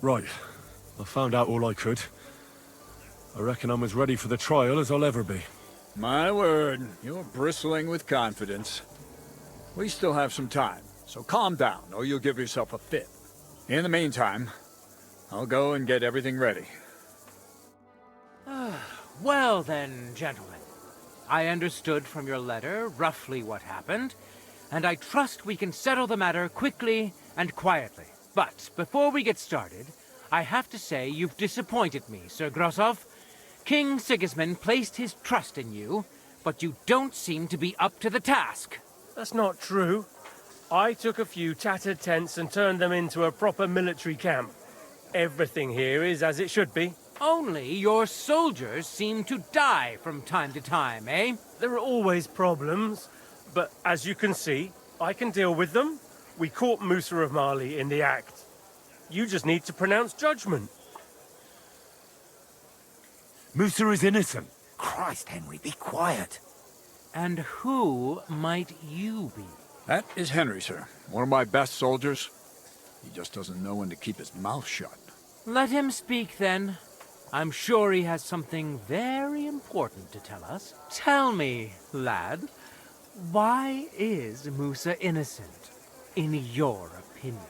Right. I found out all I could. I reckon I'm as ready for the trial as I'll ever be. My word, you're bristling with confidence. We still have some time, so calm down, or you'll give yourself a fit. In the meantime, I'll go and get everything ready. Well then, gentlemen. I understood from your letter roughly what happened, and I trust we can settle the matter quickly and quietly. But before we get started, I have to say you've disappointed me, Sir Grosov. King Sigismund placed his trust in you, but you don't seem to be up to the task. That's not true. I took a few tattered tents and turned them into a proper military camp. Everything here is as it should be. Only your soldiers seem to die from time to time, eh? There are always problems, but as you can see, I can deal with them. We caught Musa of Mali in the act. You just need to pronounce judgment. Musa is innocent. Christ, Henry, be quiet. And who might you be? That is Henry, sir. One of my best soldiers. He just doesn't know when to keep his mouth shut. Let him speak, then. I'm sure he has something very important to tell us. Tell me, lad, why is Musa innocent, in your opinion?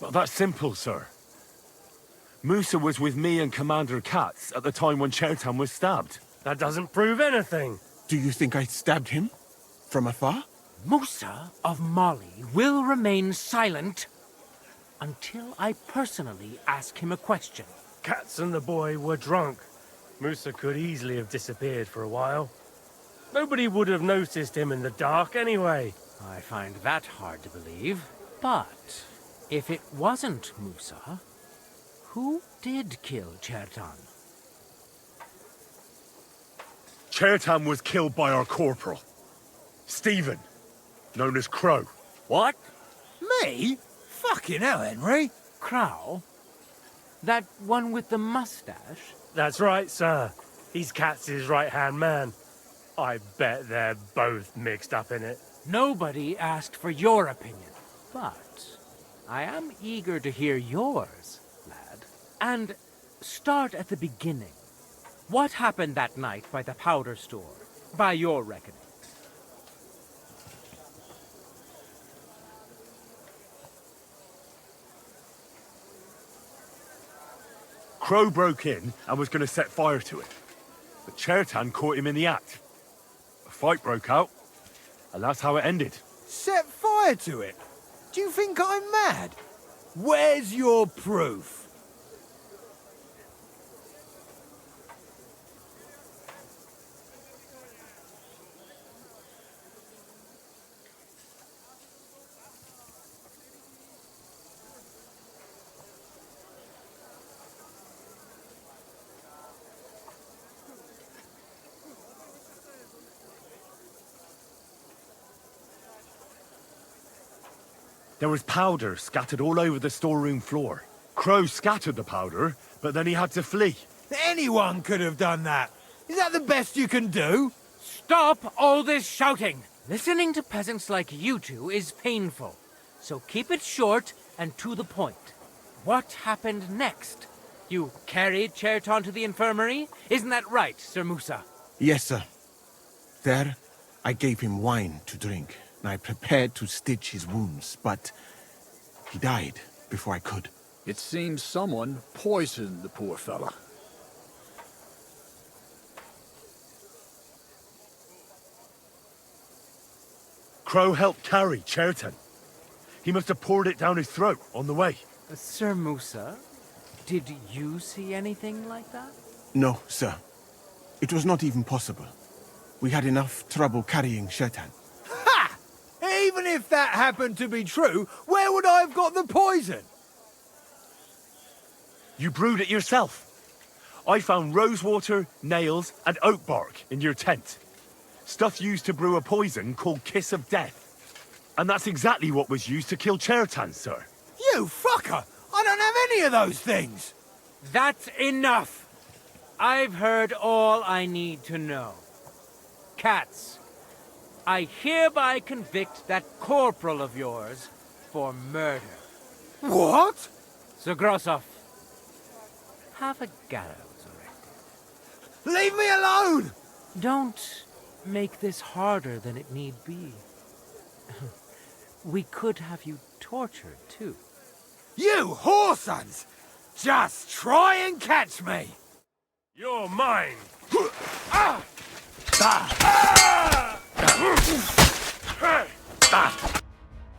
Well, that's simple, sir. Musa was with me and Commander Katz at the time when Chertan was stabbed. That doesn't prove anything. Do you think I stabbed him? From afar? Musa of Mali will remain silent until I personally ask him a question. Katz and the boy were drunk. Musa could easily have disappeared for a while. Nobody would have noticed him in the dark anyway. I find that hard to believe. But if it wasn't Musa, who did kill Chertan? Chertan was killed by our corporal, Stephen, known as Crow. What? Me? Fucking hell, Henry. Crow? That one with the mustache? That's right, sir. He's Katz's right-hand man. I bet they're both mixed up in it. Nobody asked for your opinion, but I am eager to hear yours, lad. And start at the beginning. What happened that night by the powder store, by your reckoning? Crow broke in and was going to set fire to it, but Chertan caught him in the act. A fight broke out, and that's how it ended. Set fire to it? Do you think I'm mad? Where's your proof? There was powder scattered all over the storeroom floor. Crow scattered the powder, but then he had to flee. Anyone could have done that. Is that the best you can do? Stop all this shouting! Listening to peasants like you two is painful, so keep it short and to the point. What happened next? You carried Chertan to the infirmary? Isn't that right, Sir Musa? Yes, sir. There, I gave him wine to drink, and I prepared to stitch his wounds, but he died before I could. It seems someone poisoned the poor fella. Crow helped carry Chertan. He must have poured it down his throat on the way. Sir Musa, did you see anything like that? No, sir. It was not even possible. We had enough trouble carrying Chertan. Ha! Even if that happened to be true, where would I have got the poison? You brewed it yourself. I found rosewater, nails, and oak bark in your tent. Stuff used to brew a poison called Kiss of Death. And that's exactly what was used to kill Chertan, sir. You fucker! I don't have any of those things! That's enough! I've heard all I need to know. Cats, I hereby convict that corporal of yours for murder. What? Zagrosov, have a gallows erected. Leave me alone! Don't make this harder than it need be. We could have you tortured, too. You whoresons! Just try and catch me! You're mine.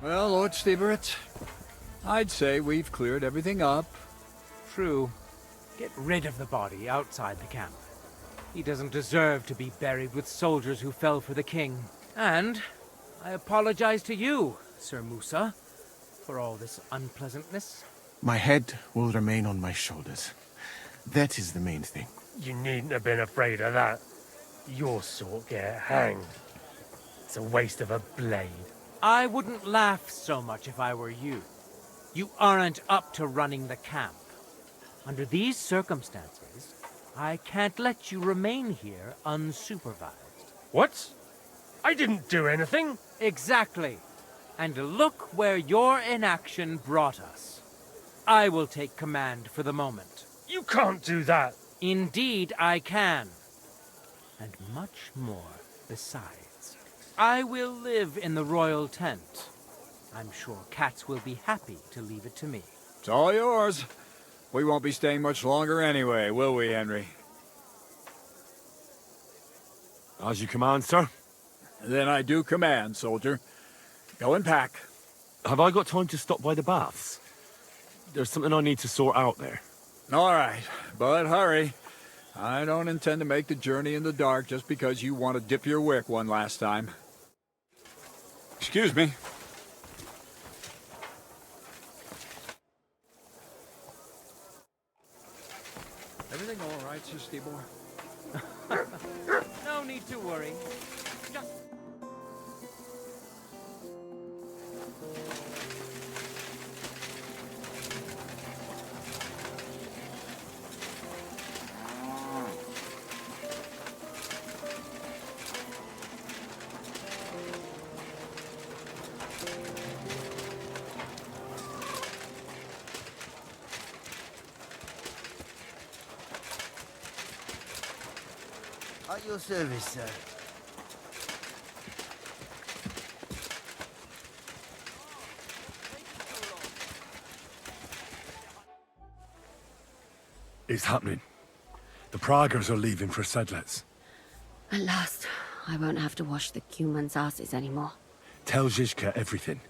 Well, Lord Steveritz, I'd say we've cleared everything up. True. Get rid of the body outside the camp. He doesn't deserve to be buried with soldiers who fell for the king. And I apologize to you, Sir Musa, for all this unpleasantness. My head will remain on my shoulders. That is the main thing. You needn't have been afraid of that. Your sort get hanged. It's a waste of a blade. I wouldn't laugh so much if I were you. You aren't up to running the camp. Under these circumstances, I can't let you remain here unsupervised. What? I didn't do anything. Exactly. And look where your inaction brought us. I will take command for the moment. You can't do that. Indeed, I can. And much more besides. I will live in the royal tent. I'm sure cats will be happy to leave it to me. It's all yours. We won't be staying much longer anyway, will we, Henry? As you command, sir. Then I do command, soldier. Go and pack. Have I got time to stop by the baths? There's something I need to sort out there. All right, but hurry. I don't intend to make the journey in the dark just because you want to dip your wick one last time. Excuse me. Everything all right, Sir Stibor? No need to worry. Just... At your service, sir. It's happening. The Praggers are leaving for Sedlets. At last, I won't have to wash the Cumans' asses anymore. Tell Zizka everything,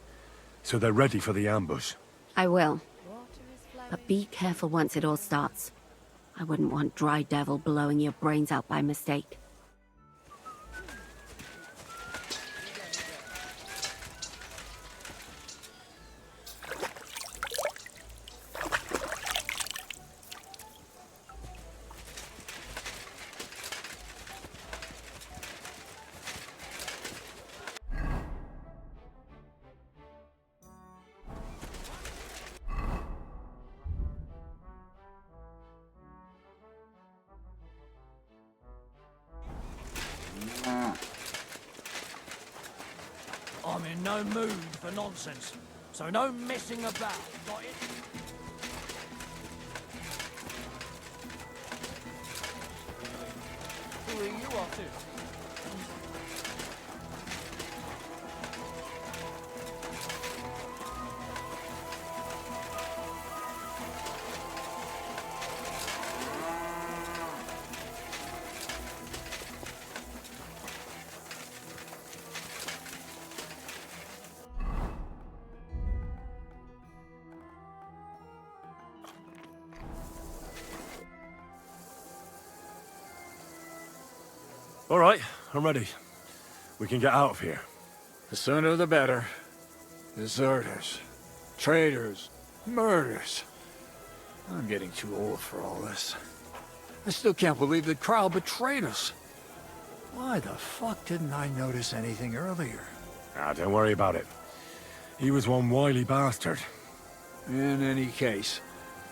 so they're ready for the ambush. I will. But be careful once it all starts. I wouldn't want Dry Devil blowing your brains out by mistake. I'm in no mood for nonsense, so no messing about, got it? Who are you off to? All right, I'm ready. We can get out of here. The sooner the better. Deserters, traitors, murders. I'm getting too old for all this. I still can't believe that Kryle betrayed us. Why the fuck didn't I notice anything earlier? Ah, don't worry about it. He was one wily bastard. In any case,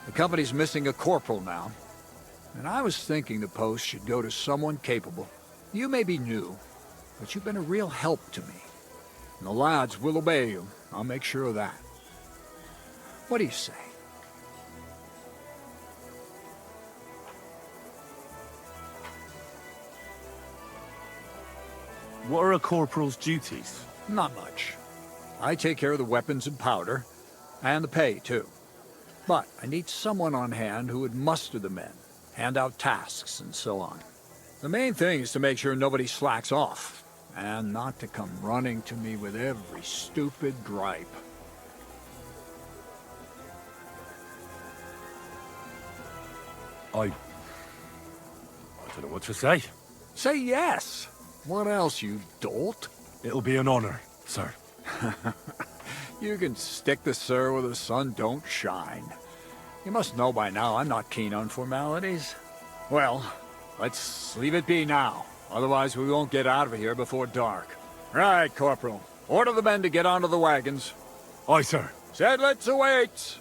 the company's missing a corporal now. And I was thinking the post should go to someone capable. You may be new, but you've been a real help to me. And the lads will obey you. I'll make sure of that. What do you say? What are a corporal's duties? Not much. I take care of the weapons and powder, and the pay, too. But I need someone on hand who would muster the men, hand out tasks, and so on. The main thing is to make sure nobody slacks off, and not to come running to me with every stupid gripe. I don't know what to say. Say yes! What else, you dolt? It'll be an honor, sir. You can stick the sir where the sun don't shine. You must know by now I'm not keen on formalities. Well, let's leave it be now. Otherwise we won't get out of here before dark. Right, Corporal. Order the men to get onto the wagons. Aye, sir. Sedlitz awaits!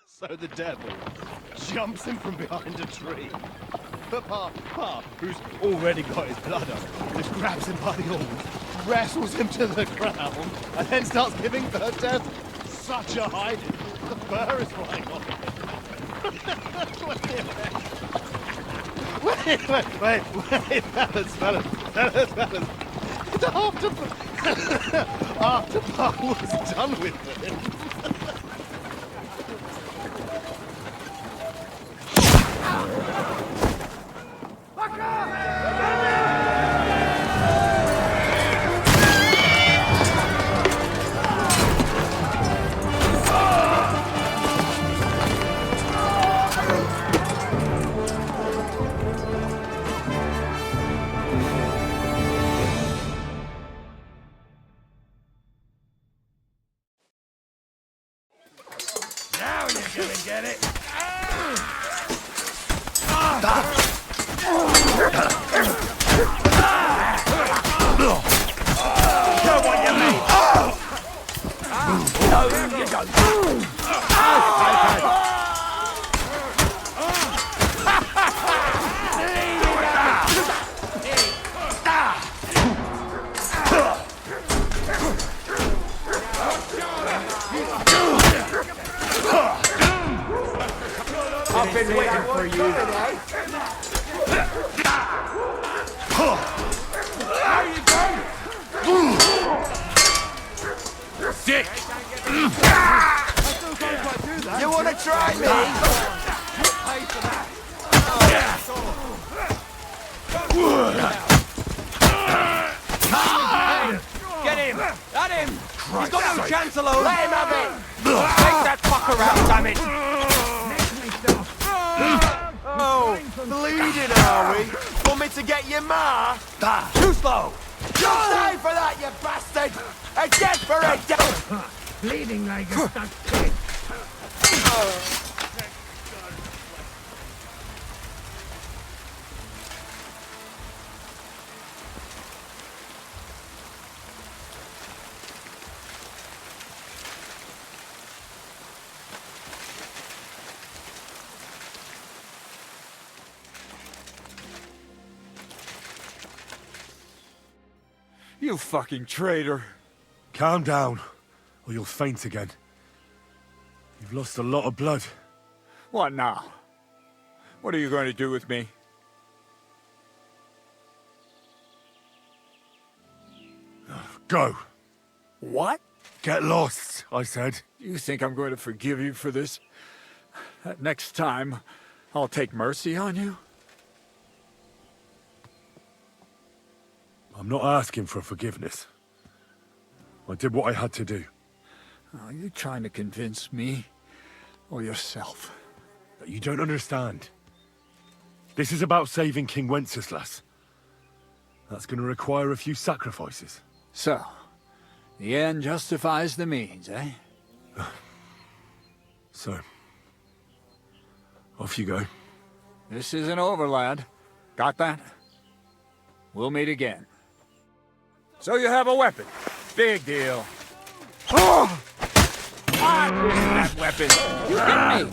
So the devil jumps him from behind a tree. But Pa, who's already got his blood up, just grabs him by the horns, wrestles him to the ground, and then starts giving bird death. Such a hiding. The fur is flying off. Wait, fellas. After Pa was done with him. Now you're gonna get it. Show what you mean. No, you don't. I've been waiting for you. How you going? Dick! You wanna try me? Get him! At him! He's got no chance alone! Let him have it! Take that fucker out, damn it! Oh, bleeding are we? Want me to get your ma? Too slow! You'll stay for that, you bastard! A death for a death! Bleeding like a stuck pig. You fucking traitor. Calm down, or you'll faint again. You've lost a lot of blood. What now? What are you going to do with me? Go. What? Get lost, I said. You think I'm going to forgive you for this? Next time, I'll take mercy on you? I'm not asking for forgiveness. I did what I had to do. Are you trying to convince me or yourself? But you don't understand. This is about saving King Wenceslas. That's going to require a few sacrifices. So, the end justifies the means, eh? So, off you go. This isn't over, lad. Got that? We'll meet again. So you have a weapon. Big deal. Oh! That weapon. You hit me.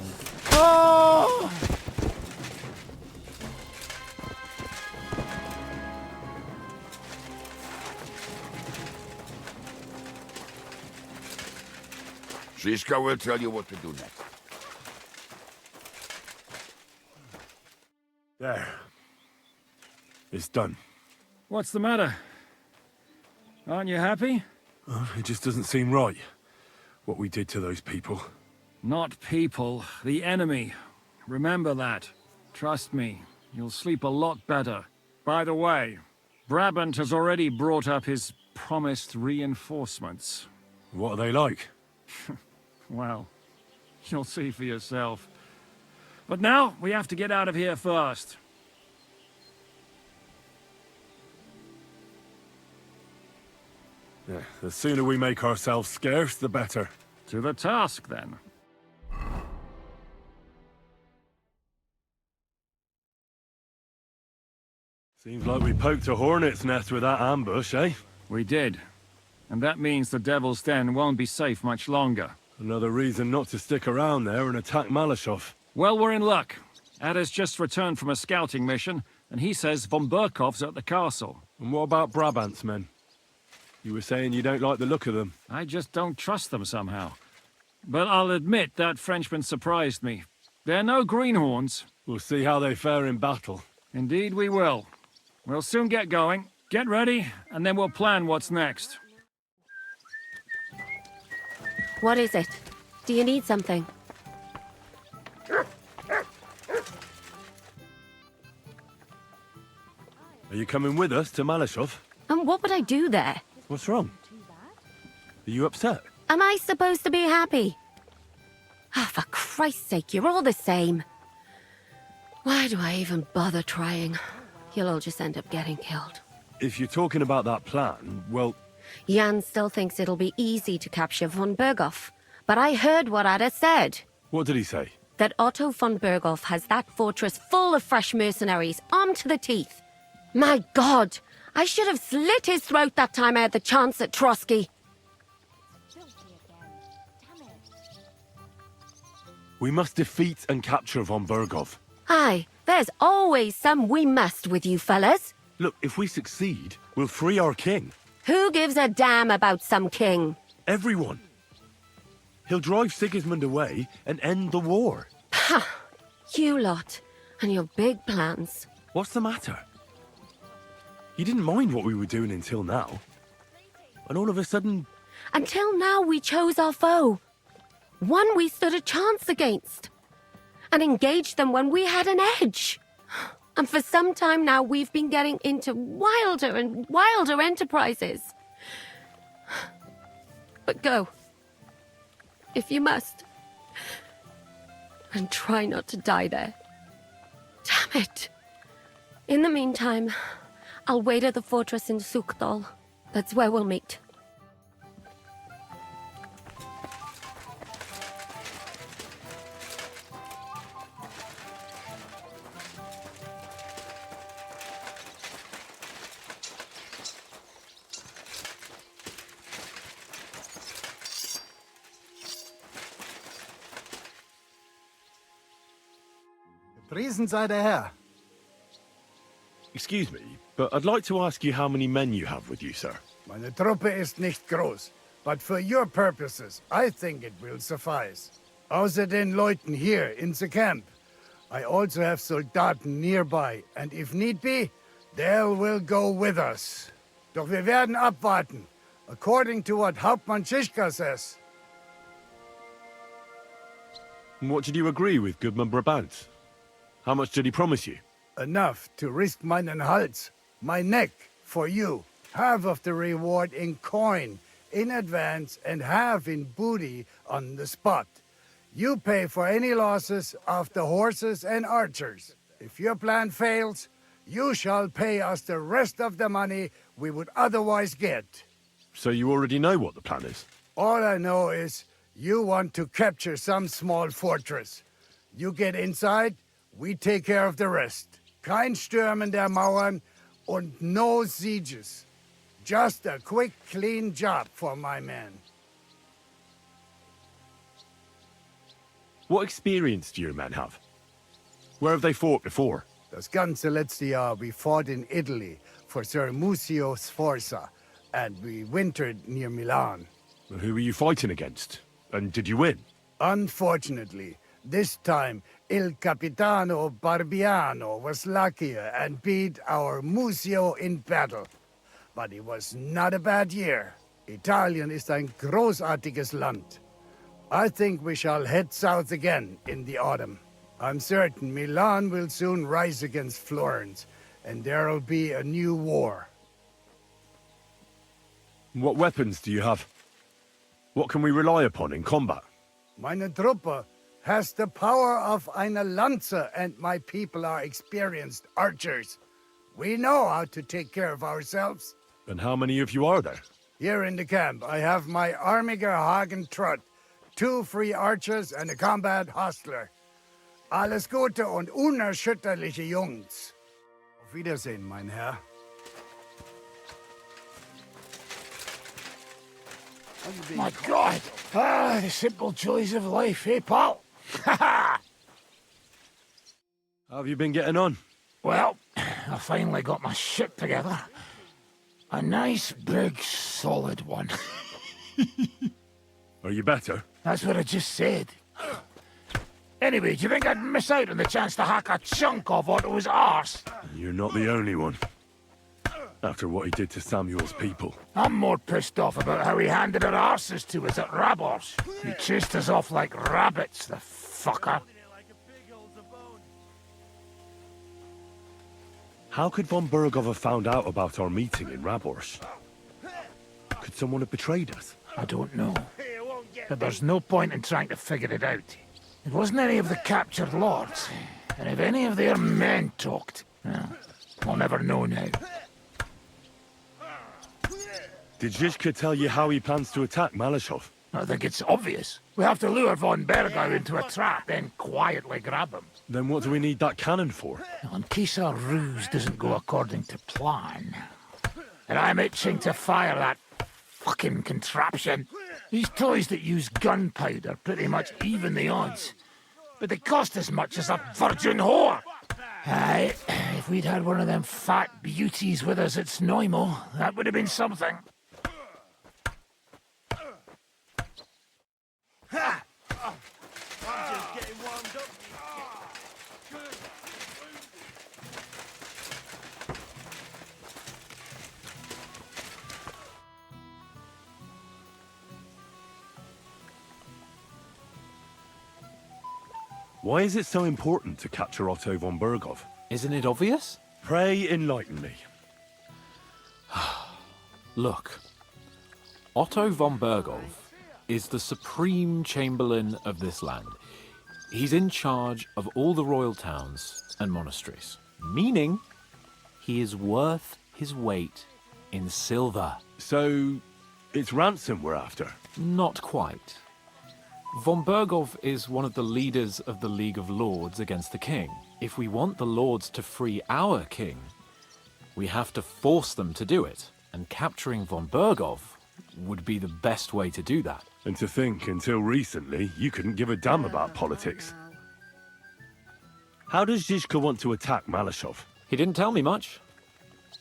Oh! Shishka will tell you what to do next. There. It's done. What's the matter? Aren't you happy? It just doesn't seem right, what we did to those people. Not people, the enemy. Remember that. Trust me, you'll sleep a lot better. By the way, Brabant has already brought up his promised reinforcements. What are they like? Well, you'll see for yourself. But now, we have to get out of here first. Yeah, the sooner we make ourselves scarce, the better. To the task, then. Seems like we poked a hornet's nest with that ambush, eh? We did. And that means the Devil's Den won't be safe much longer. Another reason not to stick around there and attack Malashov. Well, we're in luck. Ada's just returned from a scouting mission, and he says von Burkov's at the castle. And what about Brabant's men? You were saying you don't like the look of them. I just don't trust them somehow. But I'll admit that Frenchman surprised me. They're no greenhorns. We'll see how they fare in battle. Indeed we will. We'll soon get going. Get ready, and then we'll plan what's next. What is it? Do you need something? Are you coming with us to Malashov? And what would I do there? What's wrong? Are you upset? Am I supposed to be happy? Ah, for Christ's sake, you're all the same. Why do I even bother trying? You'll all just end up getting killed. If you're talking about that plan, well... Jan still thinks it'll be easy to capture von Berghoff. But I heard what Ada said. What did he say? That Otto von Berghoff has that fortress full of fresh mercenaries, armed to the teeth. My God! I should have slit his throat that time I had the chance at Trotsky. We must defeat and capture von Berghoff. Aye, there's always some we must with you fellas. Look, if we succeed, we'll free our king. Who gives a damn about some king? Everyone. He'll drive Sigismund away and end the war. Ha! You lot, and your big plans. What's the matter? You didn't mind what we were doing until now. And all of a sudden... Until now we chose our foe. One we stood a chance against. And engaged them when we had an edge. And for some time now we've been getting into wilder and wilder enterprises. But go. If you must. And try not to die there. Damn it. In the meantime, I'll wait at the fortress in Sukdal. That's where we'll meet. Priesen sei der Herr. Excuse me, but I'd like to ask you how many men you have with you, sir. Meine Truppe ist nicht groß, but for your purposes, I think it will suffice. Außer den Leuten here in the camp, I also have Soldaten nearby, and if need be, they will go with us. Doch wir werden abwarten, according to what Hauptmann Schischka says. And what did you agree with Goodman Brabant? How much did he promise you? Enough to risk meinen Hals, my neck, for you. Half of the reward in coin, in advance, and half in booty on the spot. You pay for any losses of the horses and archers. If your plan fails, you shall pay us the rest of the money we would otherwise get. So you already know what the plan is? All I know is you want to capture some small fortress. You get inside, we take care of the rest. Kein Stürmen der Mauern und no sieges. Just a quick, clean job for my men. What experience do your men have? Where have they fought before? Das ganze letzte Jahr we fought in Italy for Sir Musio Sforza, and we wintered near Milan. Who were you fighting against? And did you win? Unfortunately, this time Il Capitano Barbiano was luckier and beat our Musio in battle. But it was not a bad year. Italien ist ein großartiges Land. I think we shall head south again in the autumn. I'm certain Milan will soon rise against Florence, and there'll be a new war. What weapons do you have? What can we rely upon in combat? Meine Truppe has the power of eine Lanze, and my people are experienced archers. We know how to take care of ourselves. And how many of you are there? Here in the camp, I have my Armiger Hagen Trott, 2 free archers and a combat hostler. Alles Gute und unerschütterliche Jungs. Auf Wiedersehen, mein Herr. My God! Ah, the simple joys of life, eh, pal? How have you been getting on? Well, I finally got my shit together. A nice, big, solid one. Are you better? That's what I just said. Anyway, do you think I'd miss out on the chance to hack a chunk off Otto's arse? You're not the only one. After what he did to Samuel's people. I'm more pissed off about how he handed our arses to us at Rabos. He chased us off like rabbits, the fucker. How could von Burgov have found out about our meeting in Rabors? Could someone have betrayed us? I don't know. But there's no point in trying to figure it out. It wasn't any of the captured lords. And if any of their men talked, well, we'll never know now. Did Zizka tell you how he plans to attack Malashov? I think it's obvious. We have to lure von Bergau into a trap, then quietly grab him. Then what do we need that cannon for? In case our ruse doesn't go according to plan. And I'm itching to fire that fucking contraption. These toys that use gunpowder pretty much even the odds. But they cost as much as a virgin whore. Aye, if we'd had one of them fat beauties with us at Snoimo, that would have been something. Ha! I'm just getting warmed up. Why is it so important to capture Otto von Bergov? Isn't it obvious? Pray enlighten me. Look, Otto von Bergov is the supreme chamberlain of this land. He's in charge of all the royal towns and monasteries, meaning he is worth his weight in silver. So, it's ransom we're after? Not quite. Von Bergov is one of the leaders of the League of Lords against the king. If we want the lords to free our king, we have to force them to do it, and capturing von Bergov would be the best way to do that. And to think, until recently, you couldn't give a damn about politics. How does Zizka want to attack Malashov? He didn't tell me much,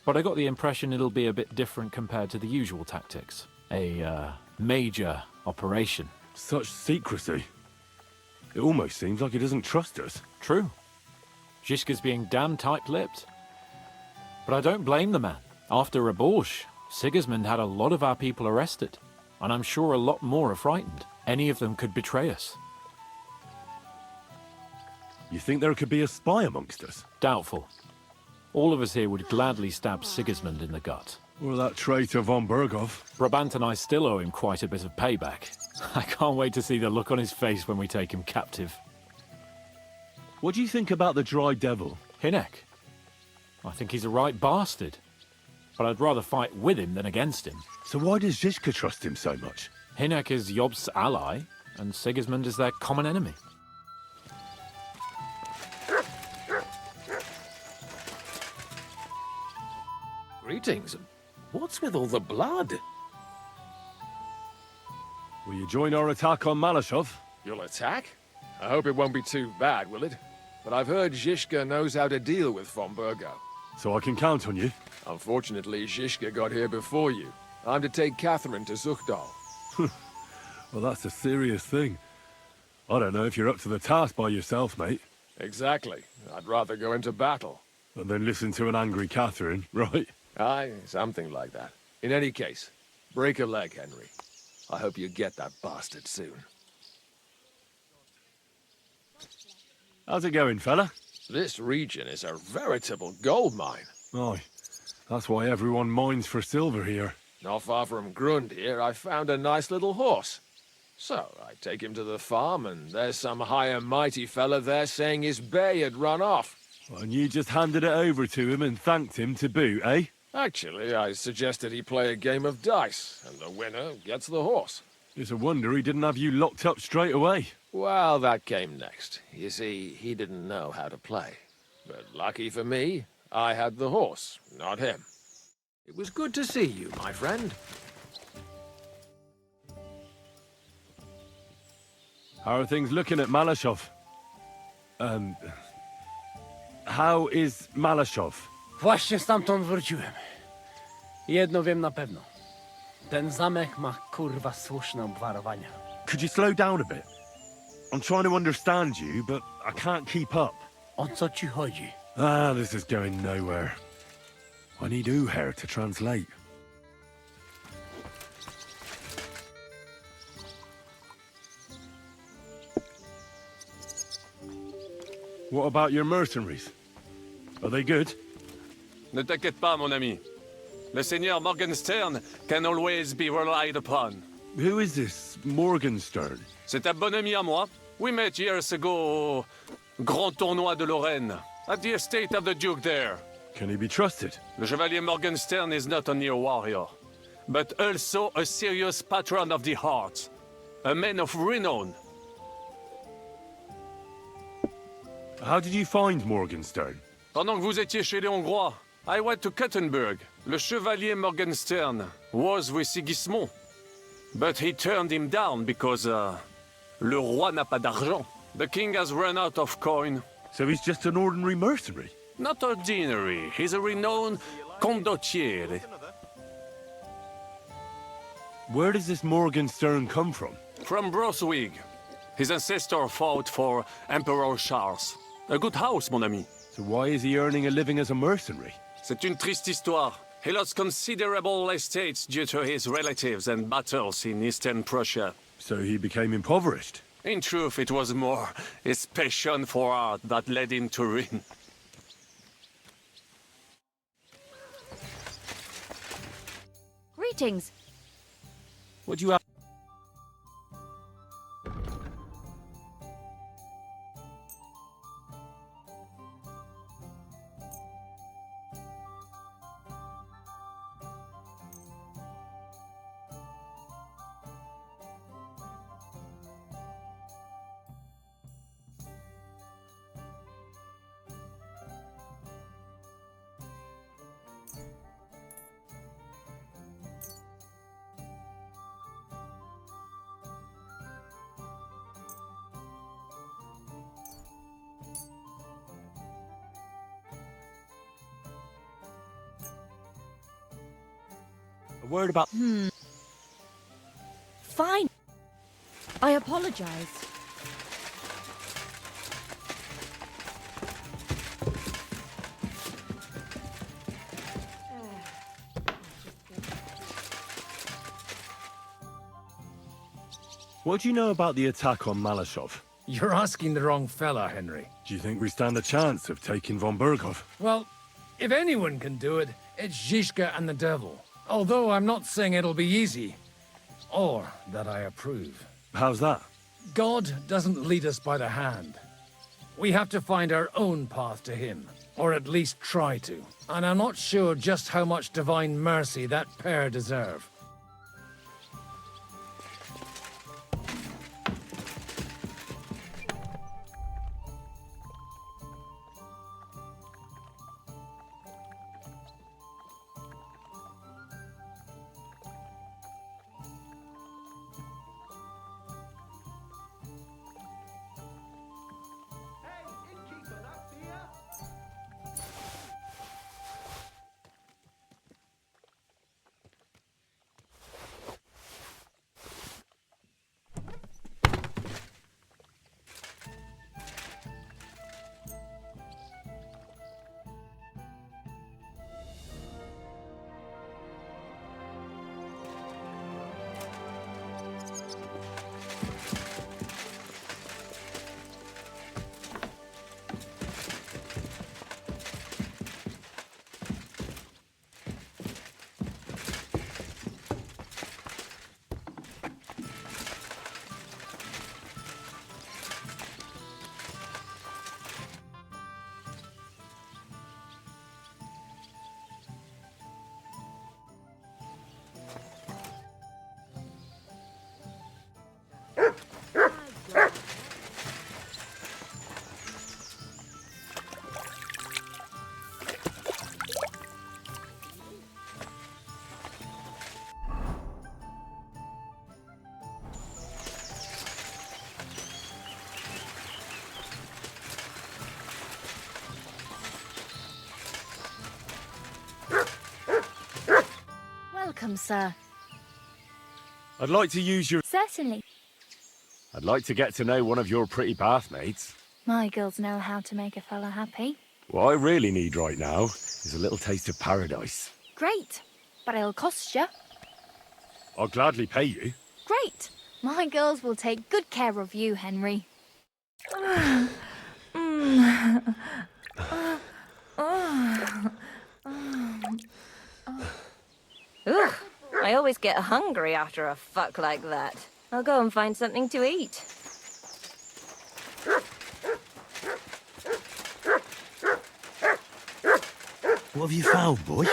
but I got the impression it'll be a bit different compared to the usual tactics. A major operation. Such secrecy. It almost seems like he doesn't trust us. True. Zizka's being damn tight-lipped. But I don't blame the man. After Raborsch, Sigismund had a lot of our people arrested, and I'm sure a lot more are frightened. Any of them could betray us. You think there could be a spy amongst us? Doubtful. All of us here would gladly stab Sigismund in the gut. Or that traitor von Bergov. Brabant and I still owe him quite a bit of payback. I can't wait to see the look on his face when we take him captive. What do you think about the Dry Devil? Hinek. I think he's a right bastard. But I'd rather fight with him than against him. So why does Zizka trust him so much? Hinek is Job's ally, and Sigismund is their common enemy. Greetings. What's with all the blood? Will you join our attack on Malashov? You'll attack? I hope it won't be too bad, will it? But I've heard Zizka knows how to deal with von Burgo. So I can count on you? Unfortunately, Zizka got here before you. I'm to take Catherine to Zuchtdal. Well, that's a serious thing. I don't know if you're up to the task by yourself, mate. Exactly. I'd rather go into battle. And then listen to an angry Catherine, right? Aye, something like that. In any case, break a leg, Henry. I hope you get that bastard soon. How's it going, fella? This region is a veritable gold mine. Aye. That's why everyone mines for silver here. Not far from Grund here, I found a nice little horse. So, I take him to the farm, and there's some high and mighty fella there saying his bay had run off. And you just handed it over to him and thanked him to boot, eh? Actually, I suggested he play a game of dice, and the winner gets the horse. It's a wonder he didn't have you locked up straight away. Well, that came next. You see, he didn't know how to play. But lucky for me, I had the horse, not him. It was good to see you, my friend. How are things looking at Malashov? How is Malashov? Właśnie stamtąd wróciłem. Jedno wiem na pewno. Ten zamek ma kurwa słuszne obwarowania. Could you slow down a bit? I'm trying to understand you, but I can't keep up. O co ci chodzi? This is going nowhere. I need Uher to translate. What about your mercenaries? Are they good? Ne t'inquiète pas, mon ami. Le Seigneur Morgenstern can always be relied upon. Who is this Morgenstern? C'est un bon ami à moi. We met years ago au Grand Tournoi de Lorraine, at the estate of the Duke there. Can he be trusted? Le Chevalier Morgenstern is not only a warrior, but also a serious patron of the heart. A man of renown. How did you find Morgenstern? Pendant que vous étiez chez les Hongrois, I went to Kettenberg. Le Chevalier Morgenstern was with Sigismund. But he turned him down because, le roi n'a pas d'argent. The king has run out of coin. So he's just an ordinary mercenary? Not ordinary. He's a renowned condottiere. Where does this Morgenstern come from? From Brunswick. His ancestor fought for Emperor Charles. A good house, mon ami. So why is he earning a living as a mercenary? C'est une triste histoire. He lost considerable estates due to his relatives and battles in Eastern Prussia. So he became impoverished? In truth, it was more his passion for art that led him to ruin. Greetings. What do you have? A word about... Fine. I apologize. What do you know about the attack on Malashov? You're asking the wrong fella, Henry. Do you think we stand a chance of taking von Burgov? Well, if anyone can do it, it's Zizka and the devil. Although I'm not saying it'll be easy. Or that I approve. How's that? God doesn't lead us by the hand. We have to find our own path to him. Or at least try to. And I'm not sure just how much divine mercy that pair deserve. welcome, sir. I'd like to use your... Certainly. I'd like to get to know one of your pretty bathmates. My girls know how to make a fella happy. What I really need right now is a little taste of paradise. Great, but it'll cost you. I'll gladly pay you. Great. My girls will take good care of you, Henry. Ugh, I always get hungry after a fuck like that. I'll go and find something to eat. What have you found, boy?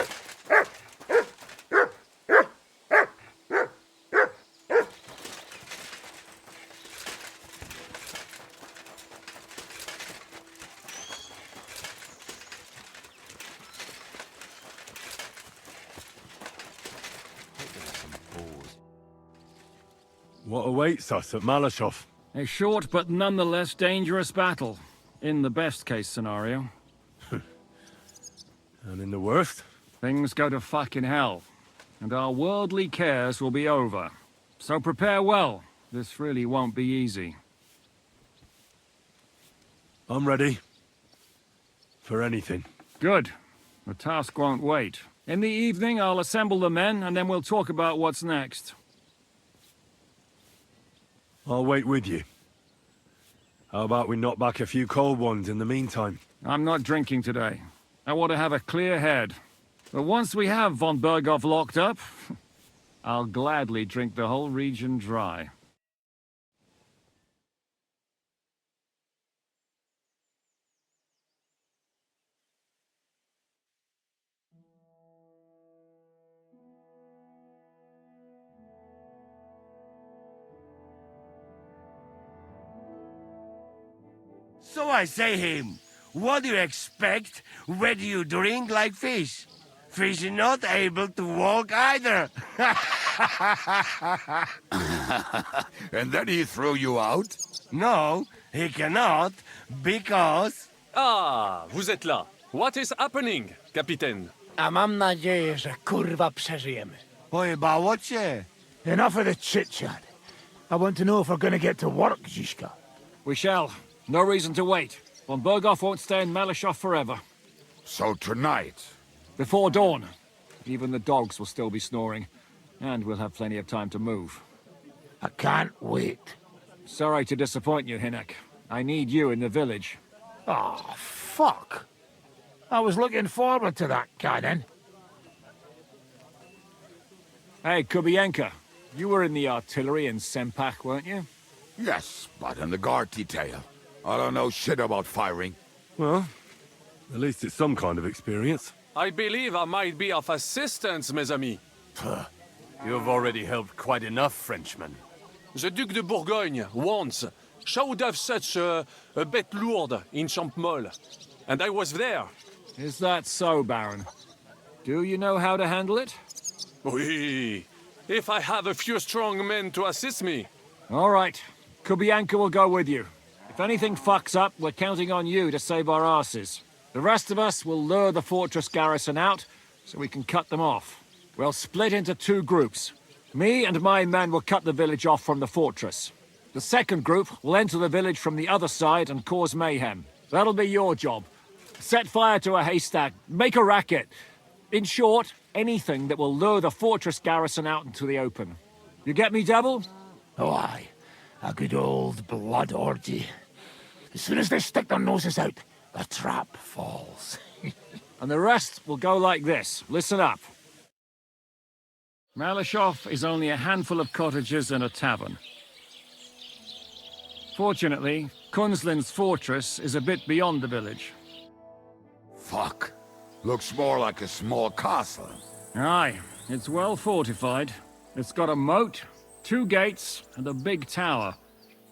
What awaits us at Malashov? A short but nonetheless dangerous battle, in the best case scenario. And in the worst? Things go to fucking hell, and our worldly cares will be over. So prepare well. This really won't be easy. I'm ready. For anything. Good. The task won't wait. In the evening, I'll assemble the men, and then we'll talk about what's next. I'll wait with you. How about we knock back a few cold ones in the meantime? I'm not drinking today. I want to have a clear head. But once we have von Berghoff locked up, I'll gladly drink the whole region dry. So I say him, what do you expect when you drink like fish? Fish are not able to walk either. And then he threw you out? No, he cannot, because... Ah, vous êtes là. What is happening, Capitaine? A mam nadzieję, że kurwa przeżyjemy. Pojebało cię. Enough of the chit-chat. I want to know if we're gonna get to work, Zizka. We shall. No reason to wait. Von Berghoff won't stay in Malashov forever. So tonight? Before dawn. Even the dogs will still be snoring. And we'll have plenty of time to move. I can't wait. Sorry to disappoint you, Hinek. I need you in the village. Oh, fuck. I was looking forward to that, Canon. Hey, Kubienka. You were in the artillery in Sempak, weren't you? Yes, but in the guard detail. I don't know shit about firing. Well, at least it's some kind of experience. I believe I might be of assistance, mes amis. You've already helped quite enough, Frenchmen. The Duc de Bourgogne, once, showed off such a bête lourde in Champmol. And I was there. Is that so, Baron? Do you know how to handle it? Oui. If I have a few strong men to assist me. All right. Kubienka will go with you. If anything fucks up, we're counting on you to save our asses. The rest of us will lure the fortress garrison out, so we can cut them off. We'll split into two groups. Me and my men will cut the village off from the fortress. The second group will enter the village from the other side and cause mayhem. That'll be your job. Set fire to a haystack, make a racket. In short, anything that will lure the fortress garrison out into the open. You get me, Devil? Oh, aye. A good old blood orgy. As soon as they stick their noses out, the trap falls. And the rest will go like this. Listen up. Malashov is only a handful of cottages and a tavern. Fortunately, Kunzlin's fortress is a bit beyond the village. Fuck. Looks more like a small castle. Aye, it's well fortified. It's got a moat, 2 gates, and a big tower.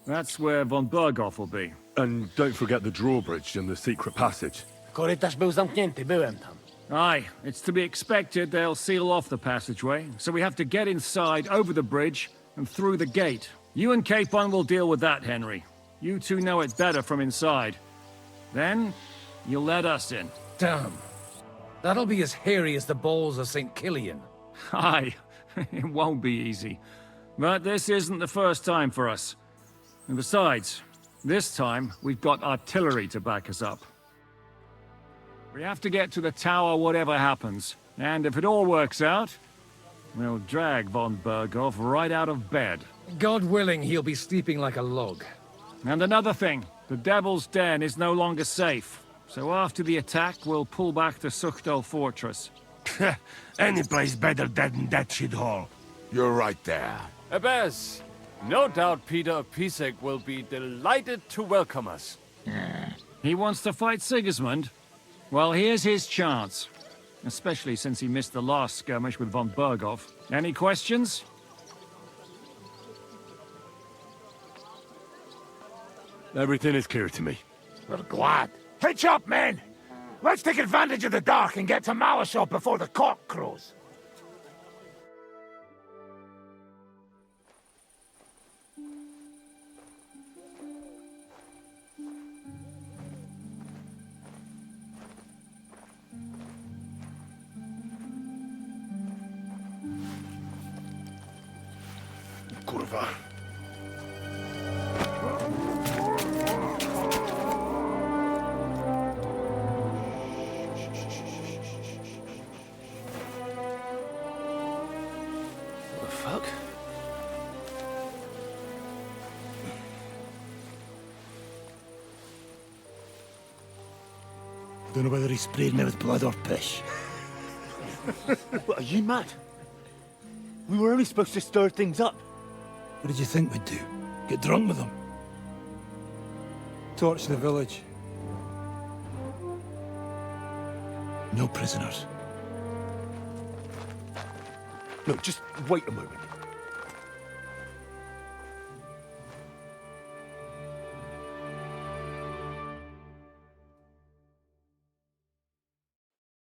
That's where von Berghoff will be. And don't forget the drawbridge and the secret passage. Korytarz był zamknięty, byłem tam. Aye, it's to be expected they'll seal off the passageway, so we have to get inside, over the bridge, and through the gate. You and Capon will deal with that, Henry. You two know it better from inside. Then, you'll let us in. Damn. That'll be as hairy as the balls of St. Killian. Aye, It won't be easy. But this isn't the first time for us. And besides, this time we've got artillery to back us up. We have to get to the tower whatever happens. And if it all works out, we'll drag von Berghoff right out of bed. God willing, he'll be sleeping like a log. And another thing, the Devil's Den is no longer safe. So after the attack, we'll pull back to Suchtal Fortress. Any place better than that shithole. You're right there. Abbas, no doubt Peter Pisek will be delighted to welcome us. He wants to fight Sigismund? Well, here's his chance. Especially since he missed the last skirmish with von Berghoff. Any questions? Everything is clear to me. We're glad. Hitch up, men! Let's take advantage of the dark and get to Malashov before the cock crows. Kurwa. What the fuck? Don't know whether he sprayed me with blood or piss. What, are you mad? We were only supposed to stir things up. What did you think we'd do? Get drunk with them? Torch the village. No prisoners. No, just wait a moment.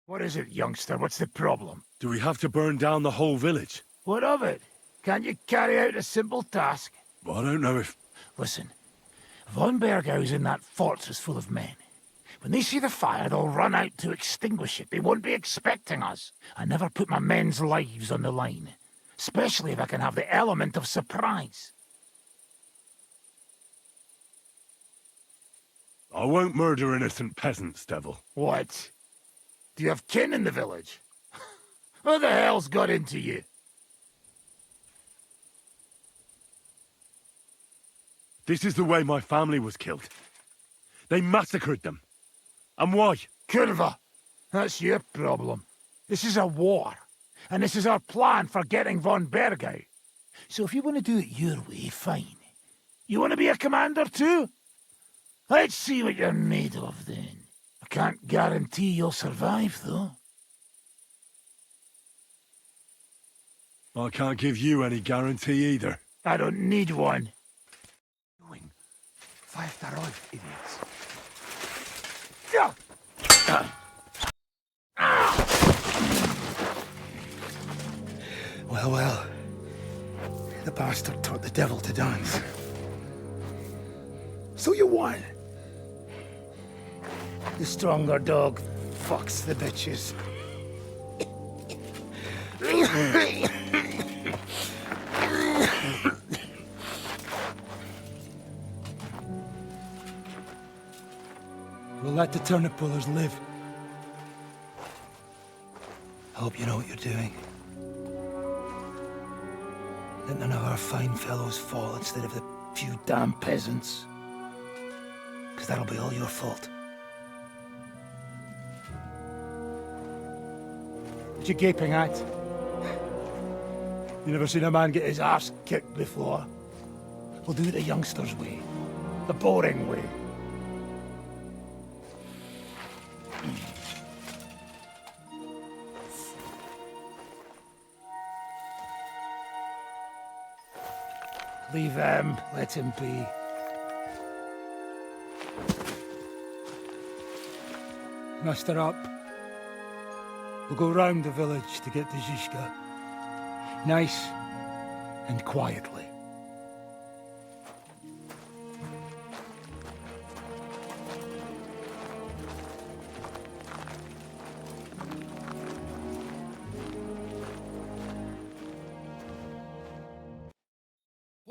What is it, youngster? What's the problem? Do we have to burn down the whole village? What of it? Can't you carry out a simple task? Well, I don't know if... Listen, von Berghau's in that fortress full of men. When they see the fire, they'll run out to extinguish it. They won't be expecting us. I never put my men's lives on the line, especially if I can have the element of surprise. I won't murder innocent peasants, Devil. What? Do you have kin in the village? Who the hell's got into you? This is the way my family was killed. They massacred them. And why? Kurva, that's your problem. This is a war, and this is our plan for getting von Bergau. So if you want to do it your way, fine. You want to be a commander too? Let's see what you're made of then. I can't guarantee you'll survive, though. I can't give you any guarantee either. I don't need one. Five alive, idiots. Well, well. The bastard taught the devil to dance. So you won. The stronger dog fucks the bitches. We'll let the turnip pullers live. I hope you know what you're doing. Let none of our fine fellows fall instead of the few damn peasants. Because that'll be all your fault. What you gaping at? You never seen a man get his arse kicked before? We'll do it the youngsters' way. The boring way. Leave him, let him be. Muster up. We'll go round the village to get to Zizka. Nice and quietly.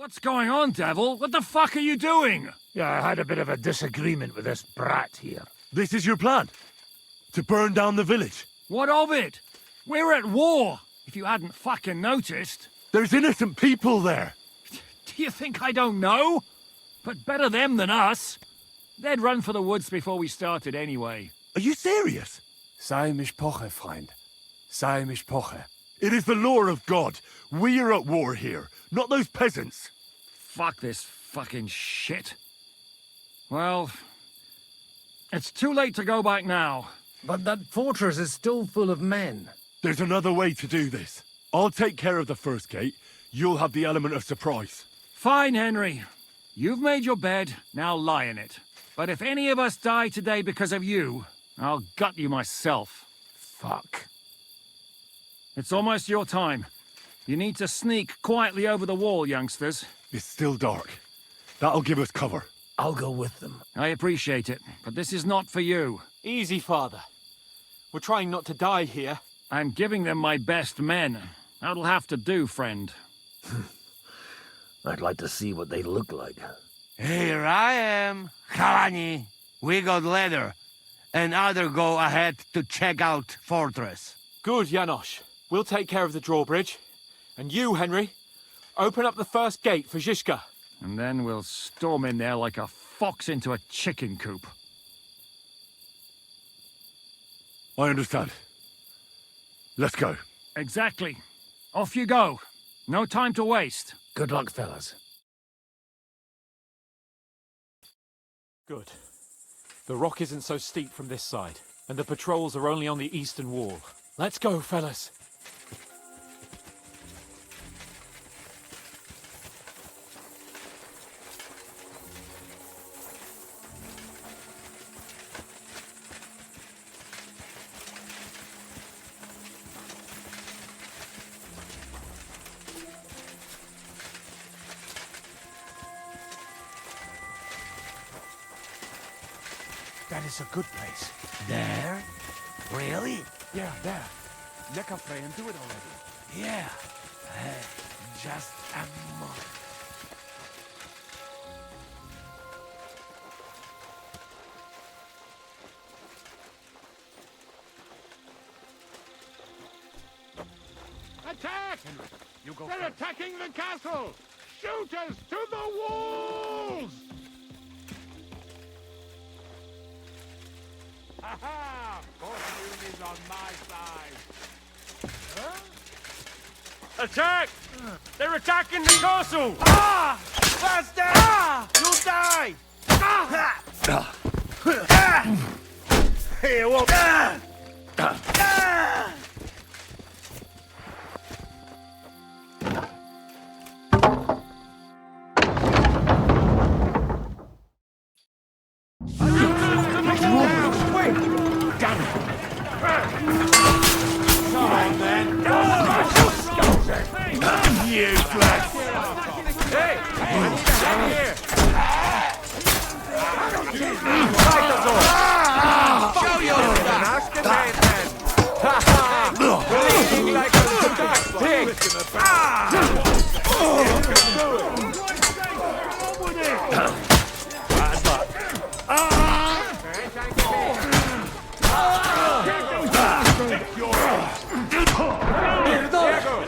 What's going on, Devil? What the fuck are you doing? Yeah, I had a bit of a disagreement with this brat here. This is your plan? To burn down the village? What of it? We're at war, if you hadn't fucking noticed. There's innocent people there. Do you think I don't know? But better them than us. They'd run for the woods before we started anyway. Are you serious? Sei mishpoche, Freund. Sei mishpoche. It is the law of God. We are at war here, not those peasants. Fuck this fucking shit. Well, it's too late to go back now. But that fortress is still full of men. There's another way to do this. I'll take care of the first gate. You'll have the element of surprise. Fine, Henry. You've made your bed, now lie in it. But if any of us die today because of you, I'll gut you myself. Fuck. It's almost your time. You need to sneak quietly over the wall, youngsters. It's still dark. That'll give us cover. I'll go with them. I appreciate it, but this is not for you. Easy, Father. We're trying not to die here. I'm giving them my best men. That'll have to do, friend. I'd like to see what they look like. Here I am, Kalani. We got leather, and other go ahead to check out fortress. Good, Janosch. We'll take care of the drawbridge. And you, Henry, open up the first gate for Zizka. And then we'll storm in there like a fox into a chicken coop. I understand. Let's go. Exactly. Off you go. No time to waste. Good luck, fellas. Good. The rock isn't so steep from this side, and the patrols are only on the eastern wall. Let's go, fellas. That is a good place. There? Really? Yeah, there. Neck up, and do it already. Yeah. Just a moment. Attack! They're attacking the castle! Shooters to the walls! Ha ha! Fortune is on my side. Huh? Attack! They're attacking the castle! Ah! Faster! Ah! You'll die! Ah! Here, what? Ah! Ah!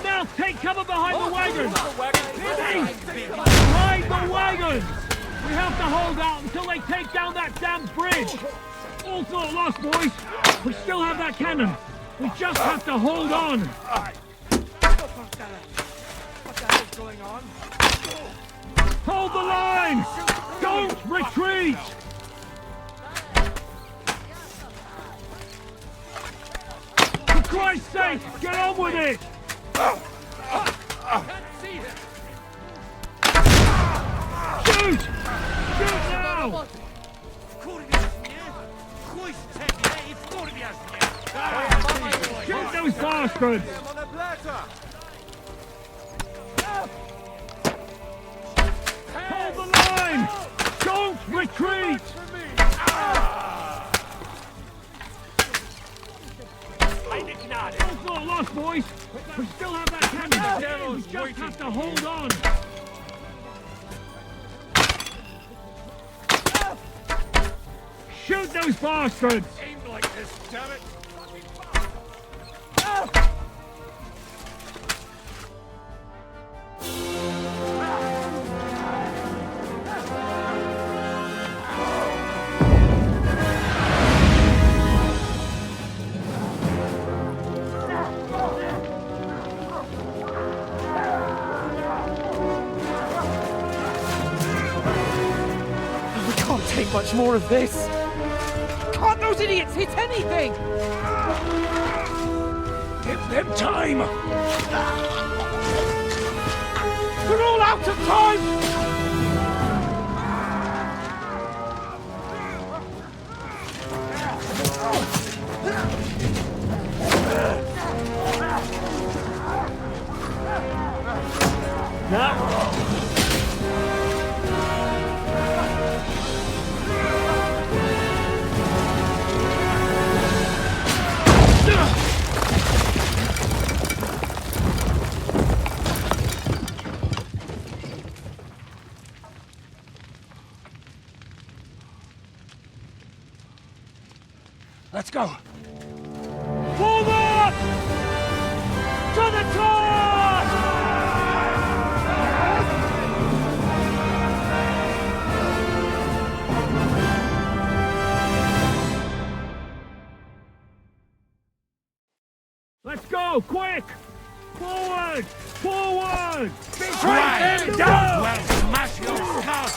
Now take cover behind the wagons! Behind the wagons! We have to hold out until they take down that damn bridge! All's not lost, boys! We still have that cannon! We just have to hold on! What the hell's going on? Hold the line! Don't retreat! For Christ's sake, get on with it! Shoot! Shoot now! Shoot those bastards! Hold the line! Don't retreat! All's not lost, boys! We still have that cannon! We just have to hold on! Shoot those bastards! Aim like this, damn it! We can't take much more of this. Can't those idiots hit anything? Give them time! We're all out of time! Let's go. Forward! To the top! Let's go, quick! Forward! Forward! Try! Don't well smash your skull!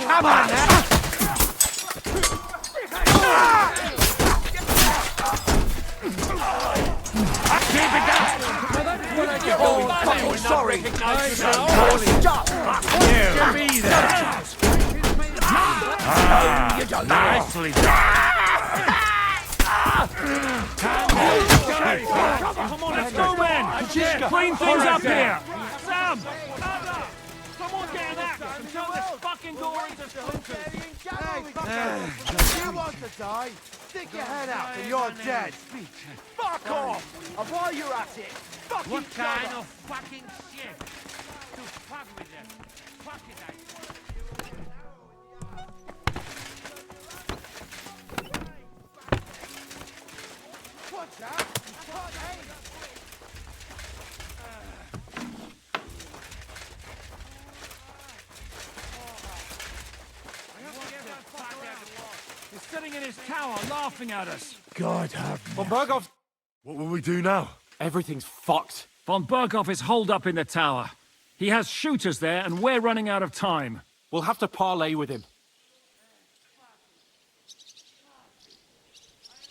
Come on now! Keep it down! Oh, sorry! Give me that! Nicely done! Come on, let's go, men! Clean things up here! Sam! Someone get an axe and turn this fucking door into splinters! If you want to die, stick your head out and you're dead. Fuck off! And while you're at it, fuck What each kind other. of fucking shit? To fuck with them. Fuck it, I Watch out! You can't aim. He's sitting in his tower, laughing at us. God have Von Berghoff... What will we do now? Everything's fucked. Von Berghoff is holed up in the tower. He has shooters there, and we're running out of time. We'll have to parley with him.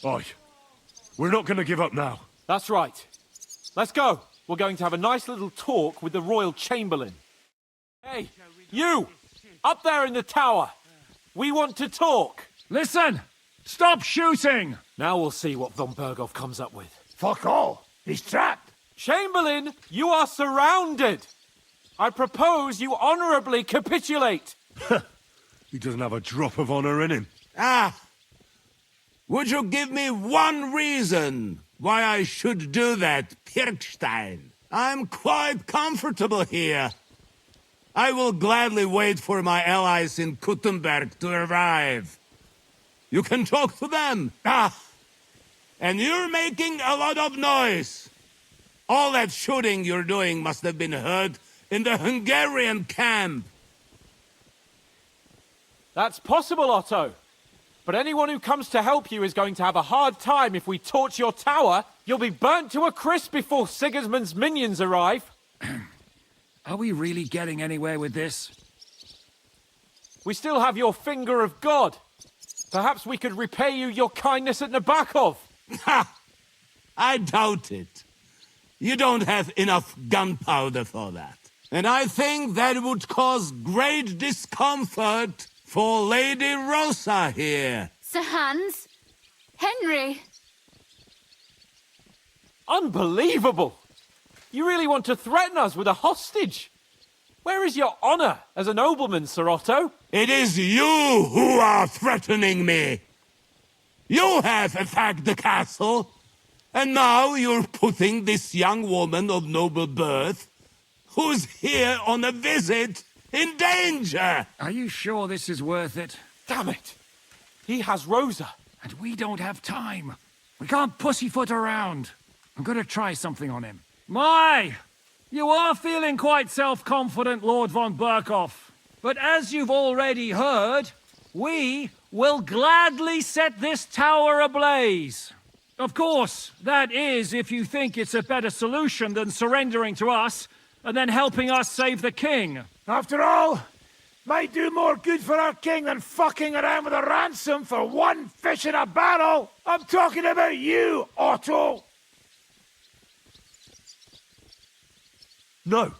Oi. We're not going to give up now. That's right. Let's go. We're going to have a nice little talk with the Royal Chamberlain. Hey, you! Up there in the tower! We want to talk! Listen! Stop shooting! Now we'll see what Von Berghoff comes up with. Fuck all. He's trapped. Chamberlain, you are surrounded! I propose you honourably capitulate! He doesn't have a drop of honor in him. Ah! Would you give me one reason why I should do that, Pirkstein? I'm quite comfortable here. I will gladly wait for my allies in Kuttenberg to arrive. You can talk to them. Ah! And you're making a lot of noise. All that shooting you're doing must have been heard in the Hungarian camp. That's possible, Otto. But anyone who comes to help you is going to have a hard time if we torch your tower. You'll be burnt to a crisp before Sigismund's minions arrive. Are we really getting anywhere with this? We still have your finger of God. Perhaps we could repay you your kindness at Nabokov. Ha! I doubt it. You don't have enough gunpowder for that. And I think that would cause great discomfort for Lady Rosa here. Sir Hans? Henry? Unbelievable! You really want to threaten us with a hostage? Where is your honor as a nobleman, Sir Otto? It is you who are threatening me. You have attacked the castle, and now you're putting this young woman of noble birth, who's here on a visit, in danger. Are you sure this is worth it? Damn it! He has Rosa. And we don't have time. We can't pussyfoot around. I'm gonna try something on him. My! You are feeling quite self-confident, Lord von Berkhoff. But as you've already heard, we will gladly set this tower ablaze. Of course, that is if you think it's a better solution than surrendering to us and then helping us save the king. After all, might do more good for our king than fucking around with a ransom for one fish in a barrel. I'm talking about you, Otto. No.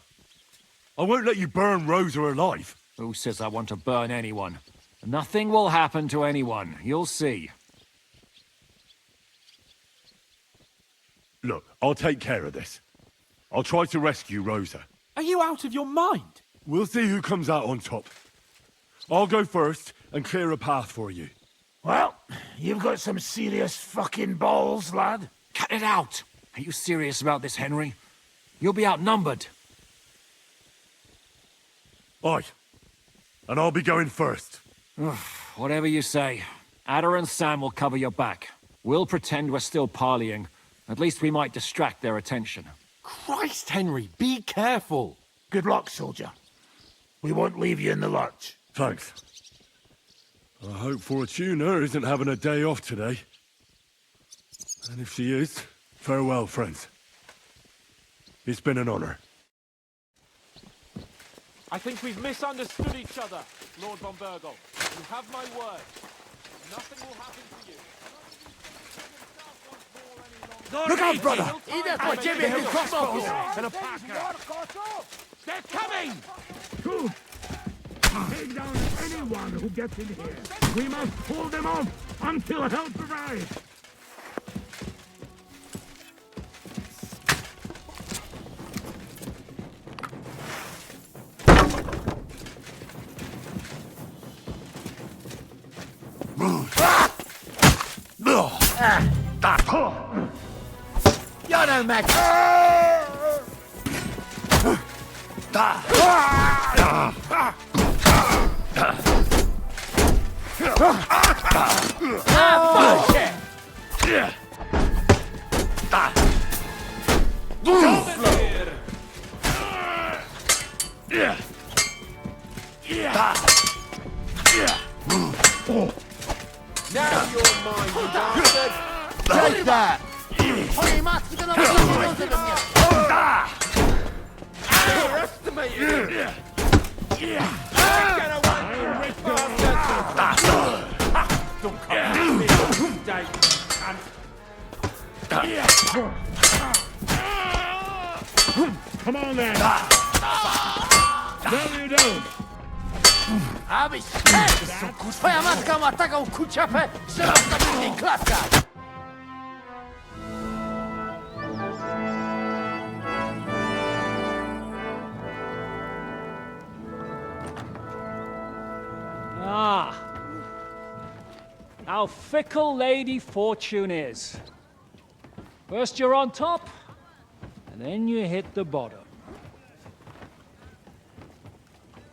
I won't let you burn Rosa alive. Who says I want to burn anyone? Nothing will happen to anyone. You'll see. Look, I'll take care of this. I'll try to rescue Rosa. Are you out of your mind? We'll see who comes out on top. I'll go first and clear a path for you. Well, you've got some serious fucking balls, lad. Cut it out! Are you serious about this, Henry? You'll be outnumbered. Aye. And I'll be going first. Whatever you say. Ada and Sam will cover your back. We'll pretend we're still parleying. At least we might distract their attention. Christ, Henry, be careful. Good luck, soldier. We won't leave you in the lurch. Thanks. I hope Fortuna isn't having a day off today. And if she is, farewell, friends. It's been an honor. I think we've misunderstood each other, Lord von Bergol. You have my word. Nothing will happen to you. Look out, brother! I Jimmy who crossbows and a packer. They're coming! Take down anyone who gets in here. We must hold them off until help arrives. You're no match. Now you're mine, you bastard! Take that! Underestimated him! Get away from me, bastard! Don't come at me, Dave. Come on then! No, you don't! Aby twoja matka ma taką kuciapę, że można by w niej klaskać! Ah. How fickle Lady Fortune is. First you're on top, and then you hit the bottom.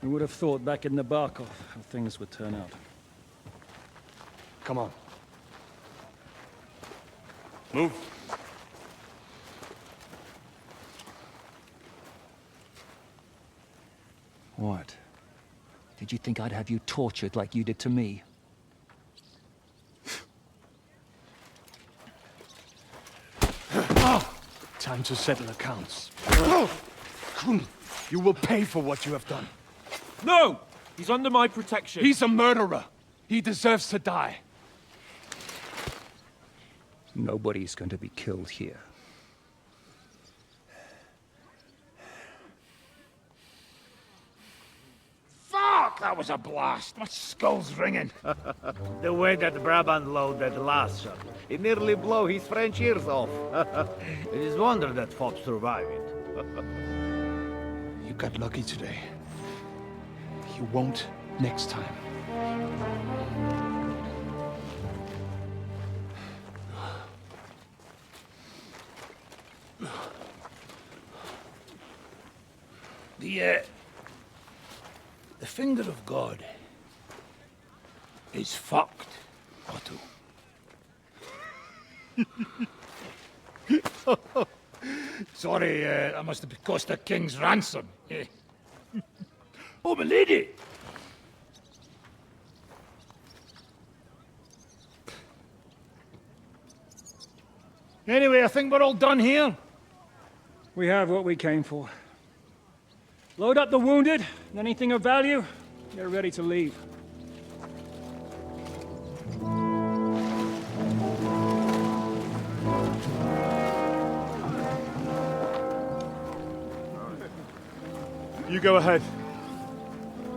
Who would have thought back in the Barkov how things would turn out? Come on. Move. What? Did you think I'd have you tortured like you did to me? Time to settle accounts. You will pay for what you have done. No! He's under my protection. He's a murderer. He deserves to die. Nobody's going to be killed here. Fuck! That was a blast. My skull's ringing. The way that Brabant loaded the last shot, it nearly blew his French ears off. It is wonder that Fopp survived it. You got lucky today. You won't next time. The finger of God is fucked. Otto. Sorry, that must have cost the king's ransom. Oh, my lady! Anyway, I think we're all done here. We have what we came for. Load up the wounded, and anything of value, they're ready to leave. You go ahead.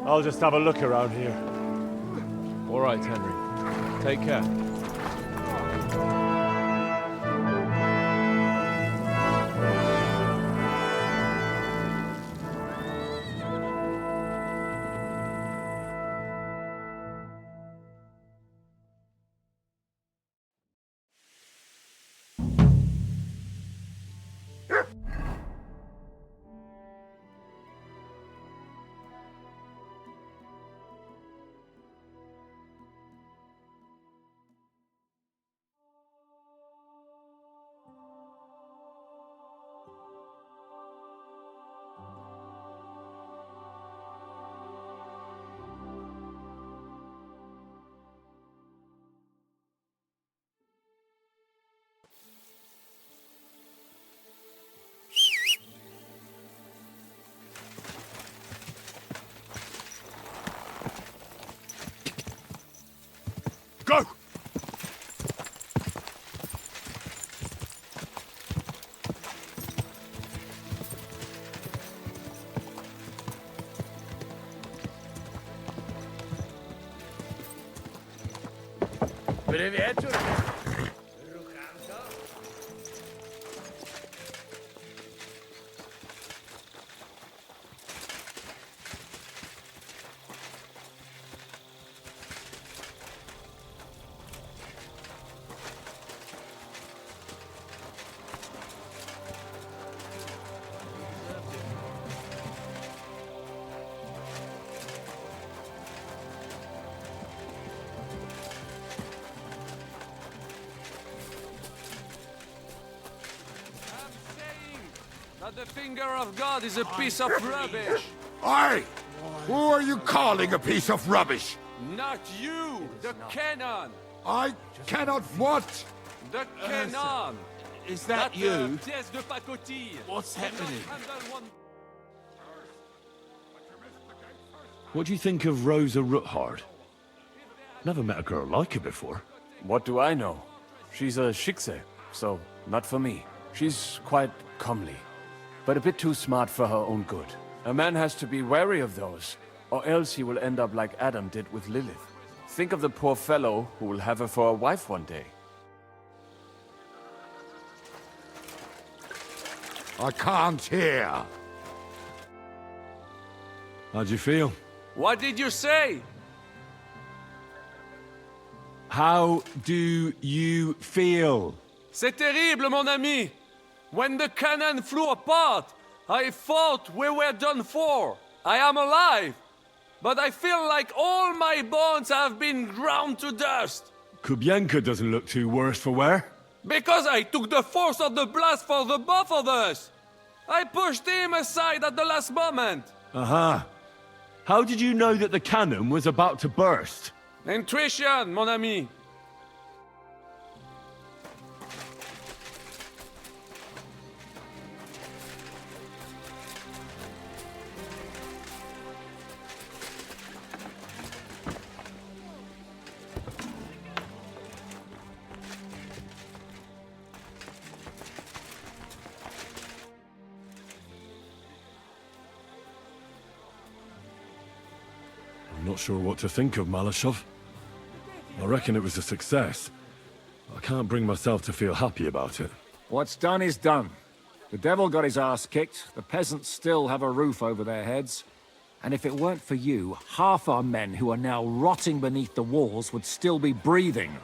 I'll just have a look around here. All right, Henry. Take care. Go! That the finger of God is a piece of rubbish. Aye! Who are you calling a piece of rubbish? Not you, the cannon. I cannot what? The cannon. Is that you? Pièce de pacotille. What's happening? What do you think of Rosa Ruthard? Never met a girl like her before. What do I know? She's a Schickse, so not for me. She's quite comely, but a bit too smart for her own good. A man has to be wary of those, or else he will end up like Adam did with Lilith. Think of the poor fellow who will have her for a wife one day. I can't hear. How'd you feel? What did you say? How do you feel? C'est terrible, mon ami. When the cannon flew apart, I thought we were done for. I am alive, but I feel like all my bones have been ground to dust. Kubienka doesn't look too worse for wear. Because I took the force of the blast for the both of us. I pushed him aside at the last moment. Aha. How did you know that the cannon was about to burst? Intuition, mon ami. I'm not sure what to think of Malashov. I reckon it was a success. I can't bring myself to feel happy about it. What's done is done. The devil got his ass kicked, the peasants still have a roof over their heads. And if it weren't for you, half our men who are now rotting beneath the walls would still be breathing.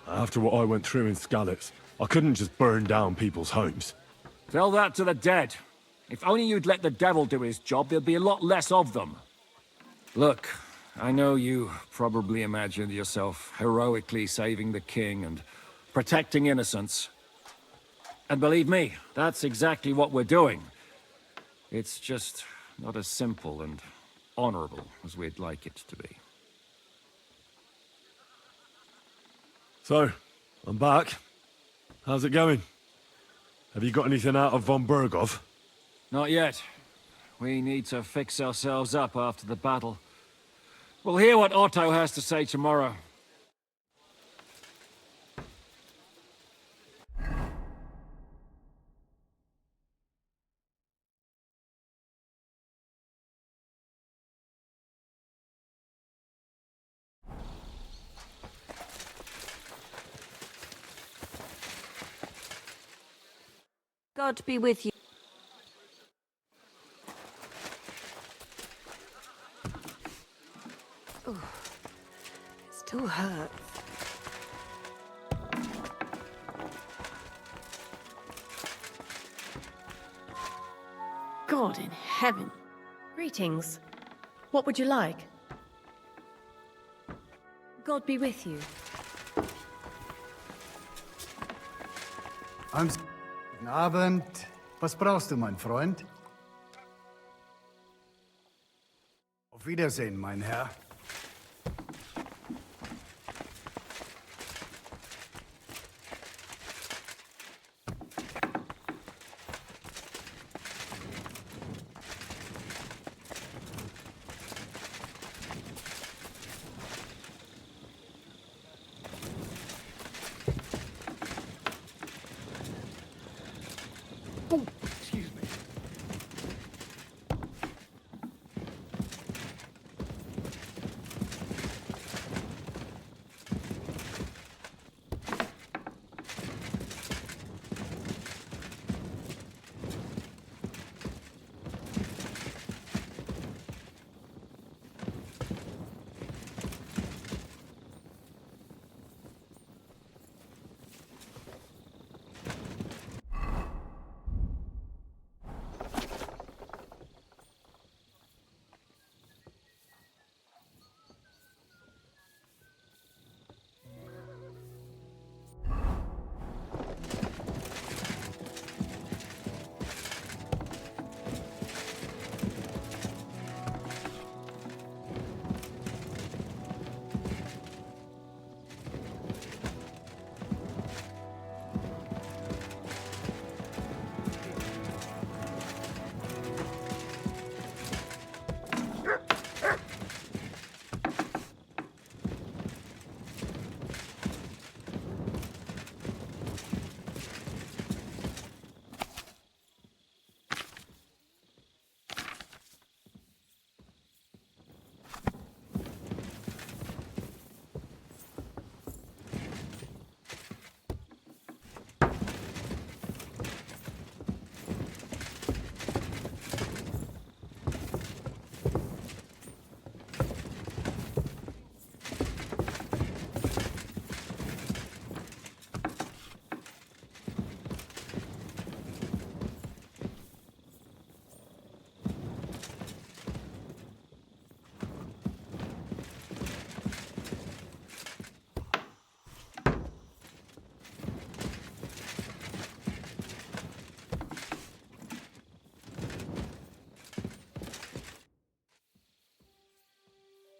After what I went through in Skalitz, I couldn't just burn down people's homes. Tell that to the dead. If only you'd let the devil do his job, there'd be a lot less of them. Look, I know you probably imagined yourself heroically saving the king and protecting innocents. And believe me, that's exactly what we're doing. It's just not as simple and honorable as we'd like it to be. So, I'm back. How's it going? Have you got anything out of von Bergov? Not yet. We need to fix ourselves up after the battle. We'll hear what Otto has to say tomorrow. God be with you. Oh, it still hurts. God in heaven. Greetings. What would you like? God be with you. Guten Abend. Was brauchst du, mein Freund? Auf Wiedersehen, mein Herr.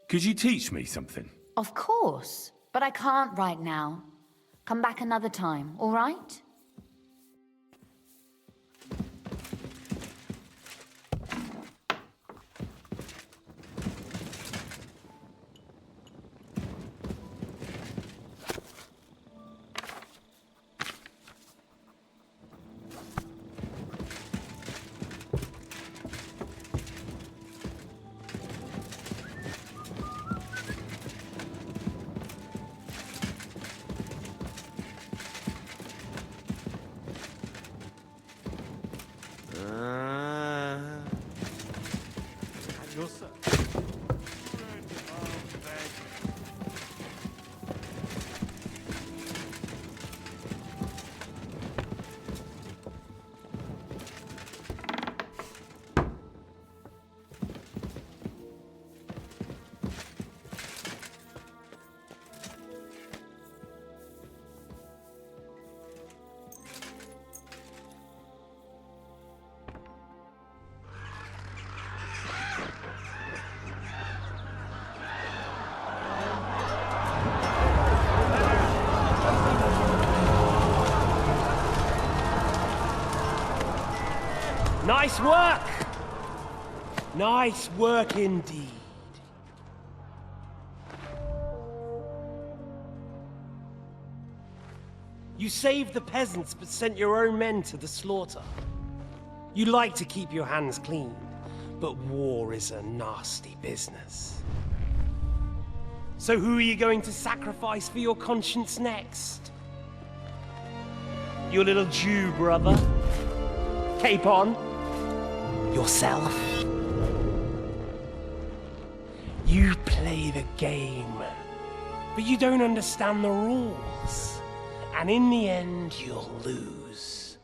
Could you teach me something? Of course, but I can't right now. Come back another time, all right? Nice work! Nice work indeed. You saved the peasants but sent your own men to the slaughter. You like to keep your hands clean, but war is a nasty business. So who are you going to sacrifice for your conscience next? Your little Jew brother? Cape on? Yourself? You play the game, but you don't understand the rules. And in the end, you'll lose.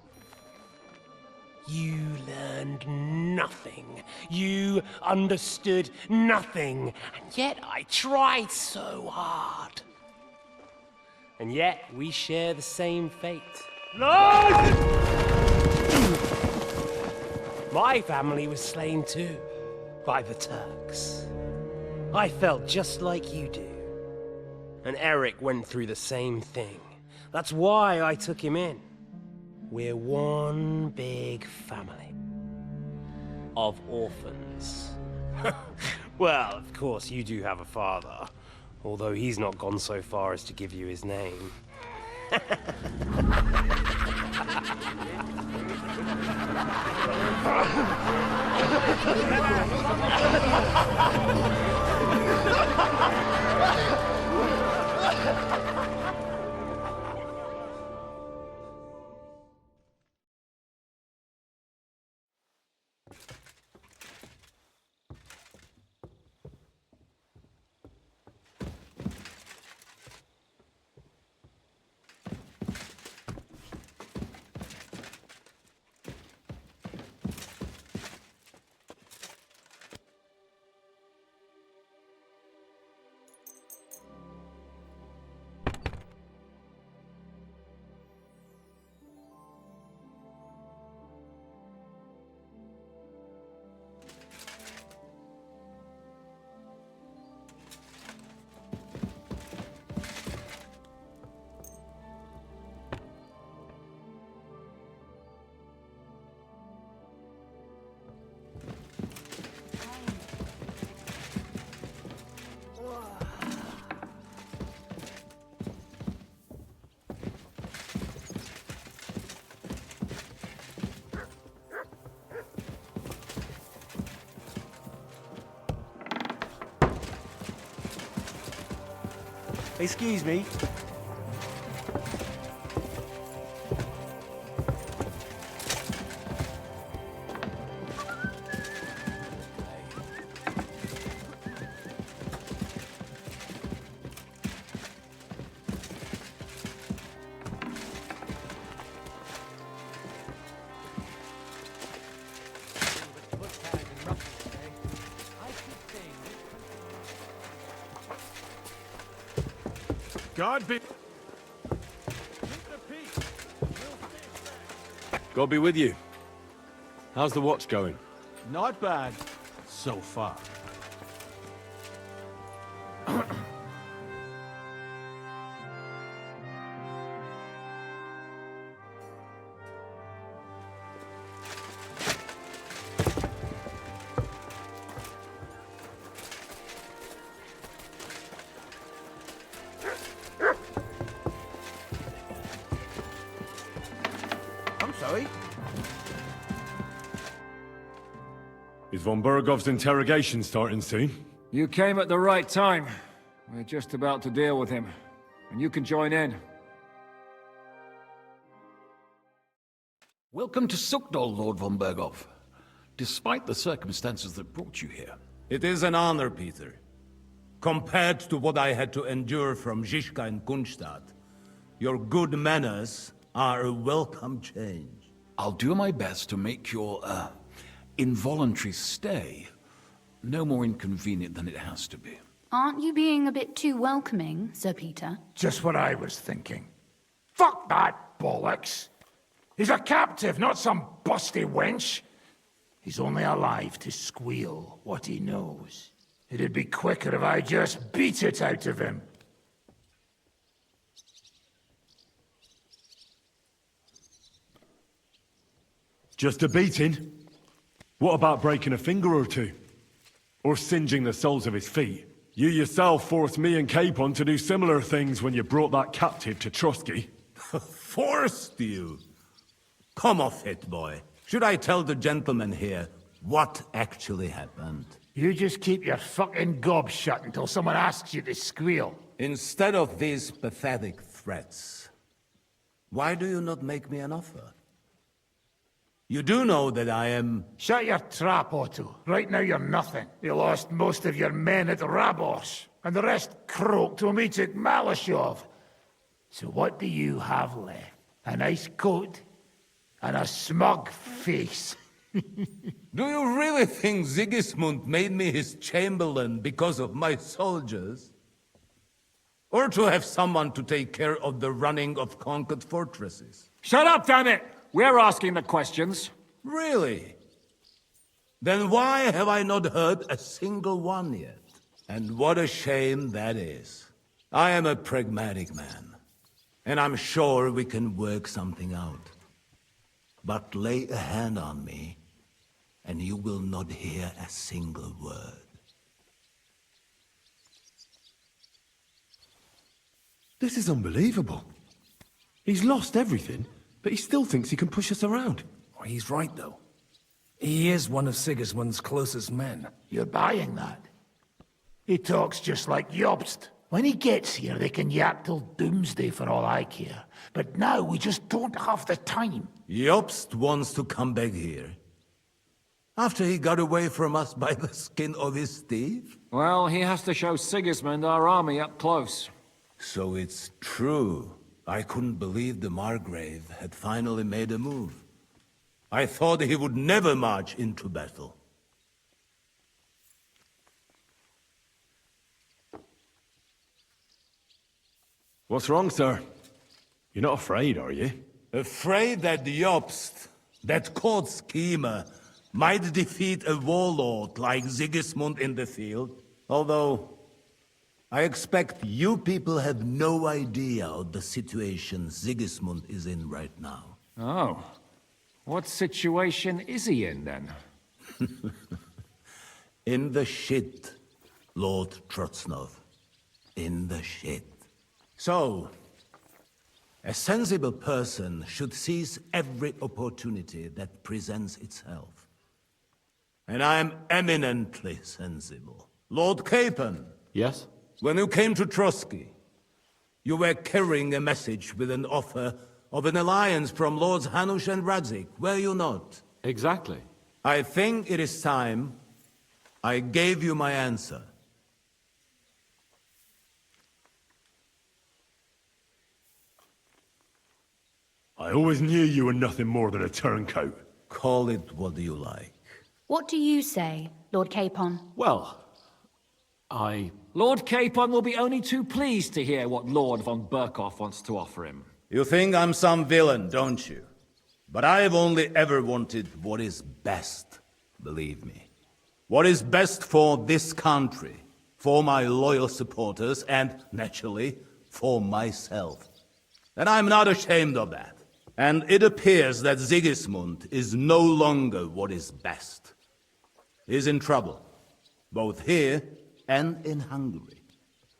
You learned nothing. You understood nothing. And yet I tried so hard. And yet we share the same fate. Lord! My family was slain too, by the Turks. I felt just like you do. And Eric went through the same thing. That's why I took him in. We're one big family. Of orphans. Well, of course, you do have a father. Although he's not gone so far as to give you his name. Excuse me. God be... God be with you. How's the watch going? Not bad, so far. Is von Bergov's interrogation starting soon? You came at the right time. We're just about to deal with him. And you can join in. Welcome to Sukdol, Lord von Bergov. Despite the circumstances that brought you here. It is an honor, Peter. Compared to what I had to endure from Zizka and Kunstadt, your good manners are a welcome change. I'll do my best to make your, involuntary stay no more inconvenient than it has to be. Aren't you being a bit too welcoming, Sir Peter? Just what I was thinking. Fuck that bollocks! He's a captive, not some busty wench. He's only alive to squeal what he knows. It'd be quicker if I just beat it out of him. Just a beating? What about breaking a finger or two? Or singeing the soles of his feet? You yourself forced me and Capon to do similar things when you brought that captive to Trusky. Forced you? Come off it, boy. Should I tell the gentleman here what actually happened? You just keep your fucking gob shut until someone asks you to squeal. Instead of these pathetic threats, why do you not make me an offer? You do know that I am... Shut your trap, Otto. Right now you're nothing. You lost most of your men at Rabos, and the rest croaked when we took Malashov. So what do you have left? A nice coat and a smug face. Do you really think Sigismund made me his chamberlain because of my soldiers? Or to have someone to take care of the running of conquered fortresses? Shut up, damn it! We're asking the questions. Really? Then why have I not heard a single one yet? And what a shame that is. I am a pragmatic man, and I'm sure we can work something out. But lay a hand on me, and you will not hear a single word. This is unbelievable. He's lost everything, but he still thinks he can push us around. Oh, he's right, though. He is one of Sigismund's closest men. You're buying that? He talks just like Jobst. When he gets here, they can yap till doomsday for all I care. But now we just don't have the time. Jobst wants to come back here. After he got away from us by the skin of his teeth? Well, he has to show Sigismund our army up close. So it's true. I couldn't believe the Margrave had finally made a move. I thought he would never march into battle. What's wrong, sir? You're not afraid, are you? Afraid that Jobst, that court schemer, might defeat a warlord like Sigismund in the field? Although, I expect you people have no idea of the situation Sigismund is in right now. Oh. What situation is he in, then? In the shit, Lord Trotznov. In the shit. So, a sensible person should seize every opportunity that presents itself. And I am eminently sensible. Lord Capon. Yes? When you came to Trotsky, you were carrying a message with an offer of an alliance from Lords Hanush and Radzik, were you not? Exactly. I think it is time I gave you my answer. I always knew you were nothing more than a turncoat. Call it what you like. What do you say, Lord Capon? Well, Lord Capon will be only too pleased to hear what Lord von Burkhoff wants to offer him. You think I'm some villain, don't you? But I have only ever wanted what is best, believe me. What is best for this country, for my loyal supporters, and, naturally, for myself. And I'm not ashamed of that. And it appears that Sigismund is no longer what is best. He's in trouble, both here and in Hungary.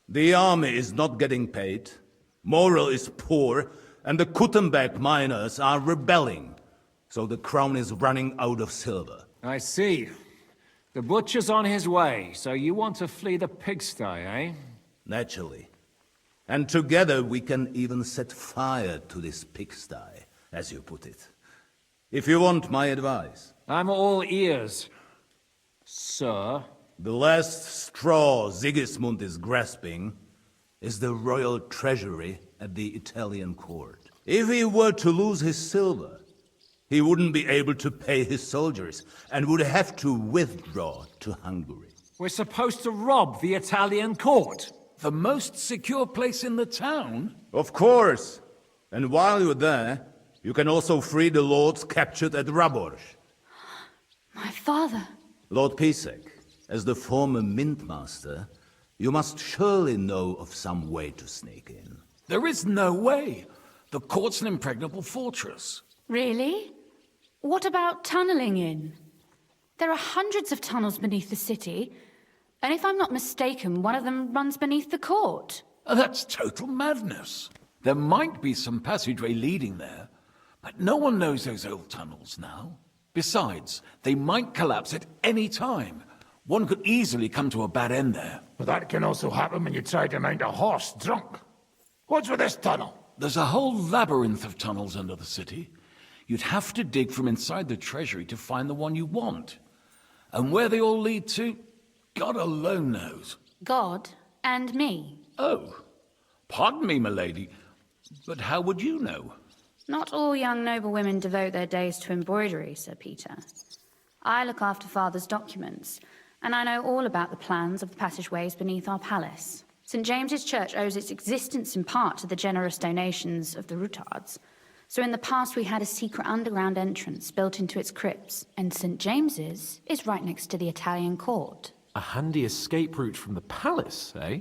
The army is not getting paid, morale is poor, and the Kuttenberg miners are rebelling, so the crown is running out of silver. I see. The butcher's on his way, so you want to flee the pigsty, eh? Naturally. And together we can even set fire to this pigsty, as you put it. If you want my advice. I'm all ears, sir. The last straw Sigismund is grasping is the royal treasury at the Italian court. If he were to lose his silver, he wouldn't be able to pay his soldiers and would have to withdraw to Hungary. We're supposed to rob the Italian court. The most secure place in the town? Of course. And while you're there, you can also free the lords captured at Raborz. My father. Lord Pisek, as the former mint master, you must surely know of some way to sneak in. There is no way. The court's an impregnable fortress. Really? What about tunneling in? There are hundreds of tunnels beneath the city, and if I'm not mistaken, one of them runs beneath the court. That's total madness. There might be some passageway leading there, but no one knows those old tunnels now. Besides, they might collapse at any time. One could easily come to a bad end there. But that can also happen when you try to mount a horse drunk. What's with this tunnel? There's a whole labyrinth of tunnels under the city. You'd have to dig from inside the treasury to find the one you want. And where they all lead to, God alone knows. God and me. Oh, pardon me, milady, but how would you know? Not all young noble women devote their days to embroidery, Sir Peter. I look after Father's documents, and I know all about the plans of the passageways beneath our palace. St. James's Church owes its existence in part to the generous donations of the Routards. So in the past we had a secret underground entrance built into its crypts, and St. James's is right next to the Italian court. A handy escape route from the palace, eh?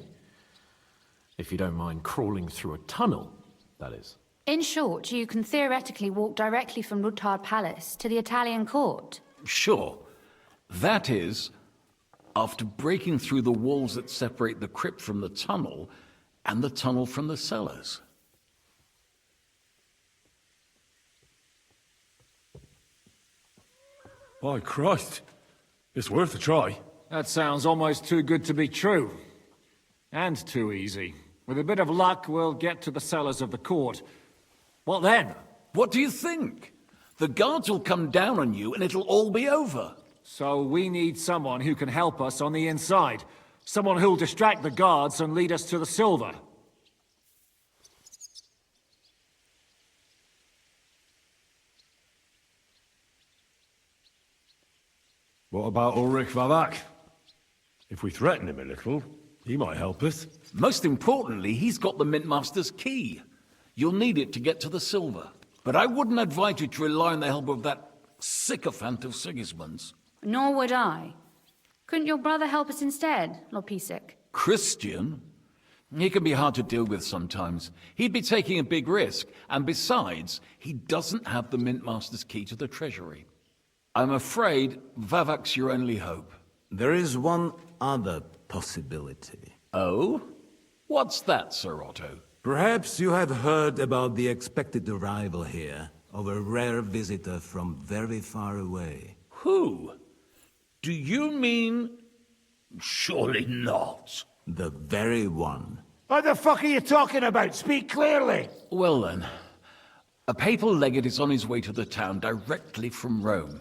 If you don't mind crawling through a tunnel, that is. In short, you can theoretically walk directly from Routard Palace to the Italian court. Sure. That is, after breaking through the walls that separate the crypt from the tunnel, and the tunnel from the cellars. By Christ. It's worth a try. That sounds almost too good to be true. And too easy. With a bit of luck, we'll get to the cellars of the court. What then? What do you think? The guards will come down on you and it'll all be over. So we need someone who can help us on the inside. Someone who'll distract the guards and lead us to the silver. What about Ulrich Vavak? If we threaten him a little, he might help us. Most importantly, he's got the Mintmaster's key. You'll need it to get to the silver. But I wouldn't advise you to rely on the help of that sycophant of Sigismund's. Nor would I. Couldn't your brother help us instead, Lord Pisek? Christian? He can be hard to deal with sometimes. He'd be taking a big risk, and besides, he doesn't have the Mintmaster's key to the treasury. I'm afraid Vavak's your only hope. There is one other possibility. Oh? What's that, Sir Otto? Perhaps you have heard about the expected arrival here of a rare visitor from very far away. Who? Do you mean... Surely not. The very one. What the fuck are you talking about? Speak clearly. Well then, a papal legate is on his way to the town directly from Rome.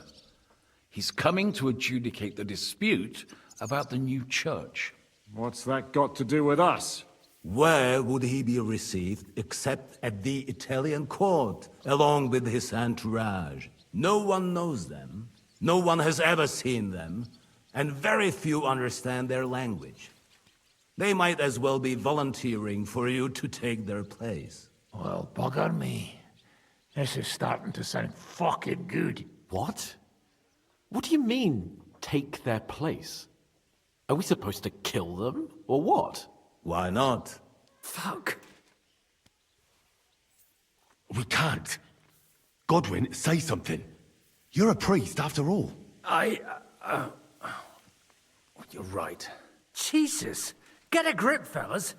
He's coming to adjudicate the dispute about the new church. What's that got to do with us? Where would he be received except at the Italian court, along with his entourage? No one knows them, no one has ever seen them, and very few understand their language. They might as well be volunteering for you to take their place. Well, bugger me. This is starting to sound fucking good. What? What do you mean, take their place? Are we supposed to kill them, or what? Why not? Fuck. We can't. Godwin, say something. You're a priest, after all. You're right. Jesus! Get a grip, fellas.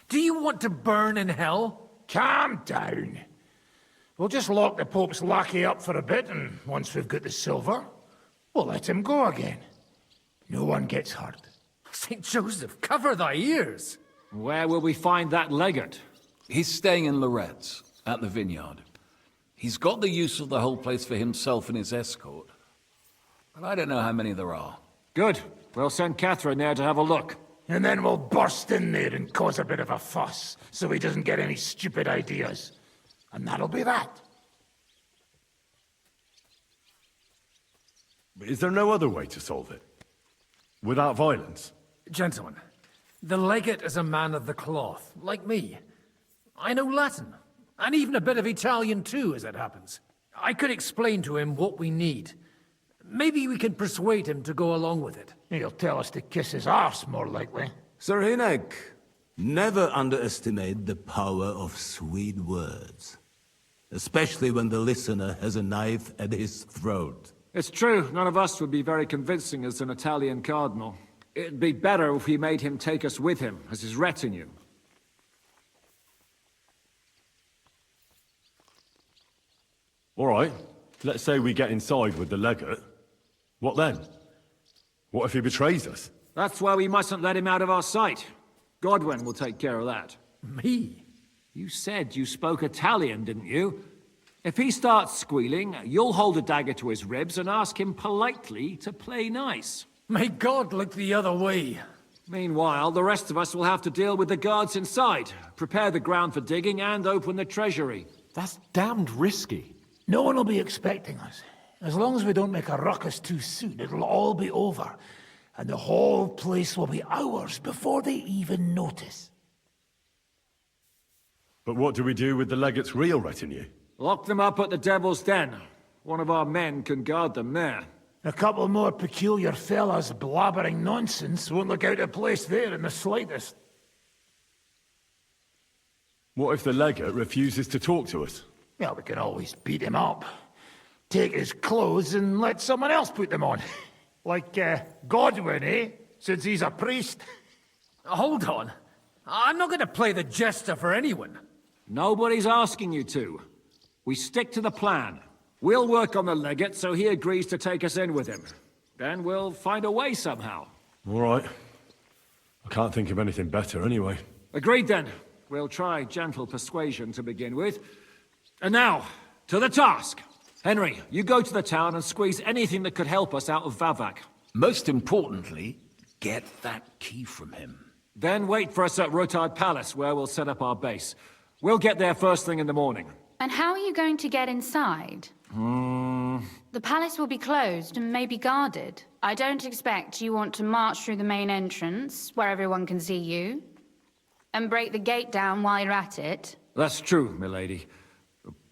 Do you want to burn in hell? Calm down. We'll just lock the Pope's lackey up for a bit, and once we've got the silver, we'll let him go again. No one gets hurt. St. Joseph, cover thy ears! Where will we find that legate? He's staying in Loretz, at the vineyard. He's got the use of the whole place for himself and his escort. But I don't know how many there are. Good. We'll send Catherine there to have a look. And then we'll burst in there and cause a bit of a fuss, so he doesn't get any stupid ideas. And that'll be that. Is there no other way to solve it? Without violence? Gentlemen, the legate is a man of the cloth, like me. I know Latin, and even a bit of Italian too, as it happens. I could explain to him what we need. Maybe we can persuade him to go along with it. He'll tell us to kiss his arse, more likely. Sir Hinek, never underestimate the power of sweet words. Especially when the listener has a knife at his throat. It's true, none of us would be very convincing as an Italian cardinal. It'd be better if we made him take us with him, as his retinue. All right, let's say we get inside with the legate. What then? What if he betrays us? That's why we mustn't let him out of our sight. Godwin will take care of that. Me? You said you spoke Italian, didn't you? If he starts squealing, you'll hold a dagger to his ribs and ask him politely to play nice. May God look the other way. Meanwhile, the rest of us will have to deal with the guards inside, prepare the ground for digging, and open the treasury. That's damned risky. No one will be expecting us. As long as we don't make a ruckus too soon, it'll all be over. And the whole place will be ours before they even notice. But what do we do with the legate's real retinue? Lock them up at the Devil's Den. One of our men can guard them there. A couple more peculiar fellas blabbering nonsense won't look out of place there in the slightest. What if the legate refuses to talk to us? Well, we can always beat him up. Take his clothes and let someone else put them on. Like, Godwin, eh? Since he's a priest. Hold on. I'm not going to play the jester for anyone. Nobody's asking you to. We stick to the plan. We'll work on the legate so he agrees to take us in with him. Then we'll find a way somehow. All right. I can't think of anything better anyway. Agreed then. We'll try gentle persuasion to begin with. And now, to the task. Henry, you go to the town and squeeze anything that could help us out of Vavak. Most importantly, get that key from him. Then wait for us at Rotard Palace, where we'll set up our base. We'll get there first thing in the morning. And how are you going to get inside? The palace will be closed and maybe guarded. I don't expect you want to march through the main entrance, where everyone can see you, and break the gate down while you're at it. That's true, milady.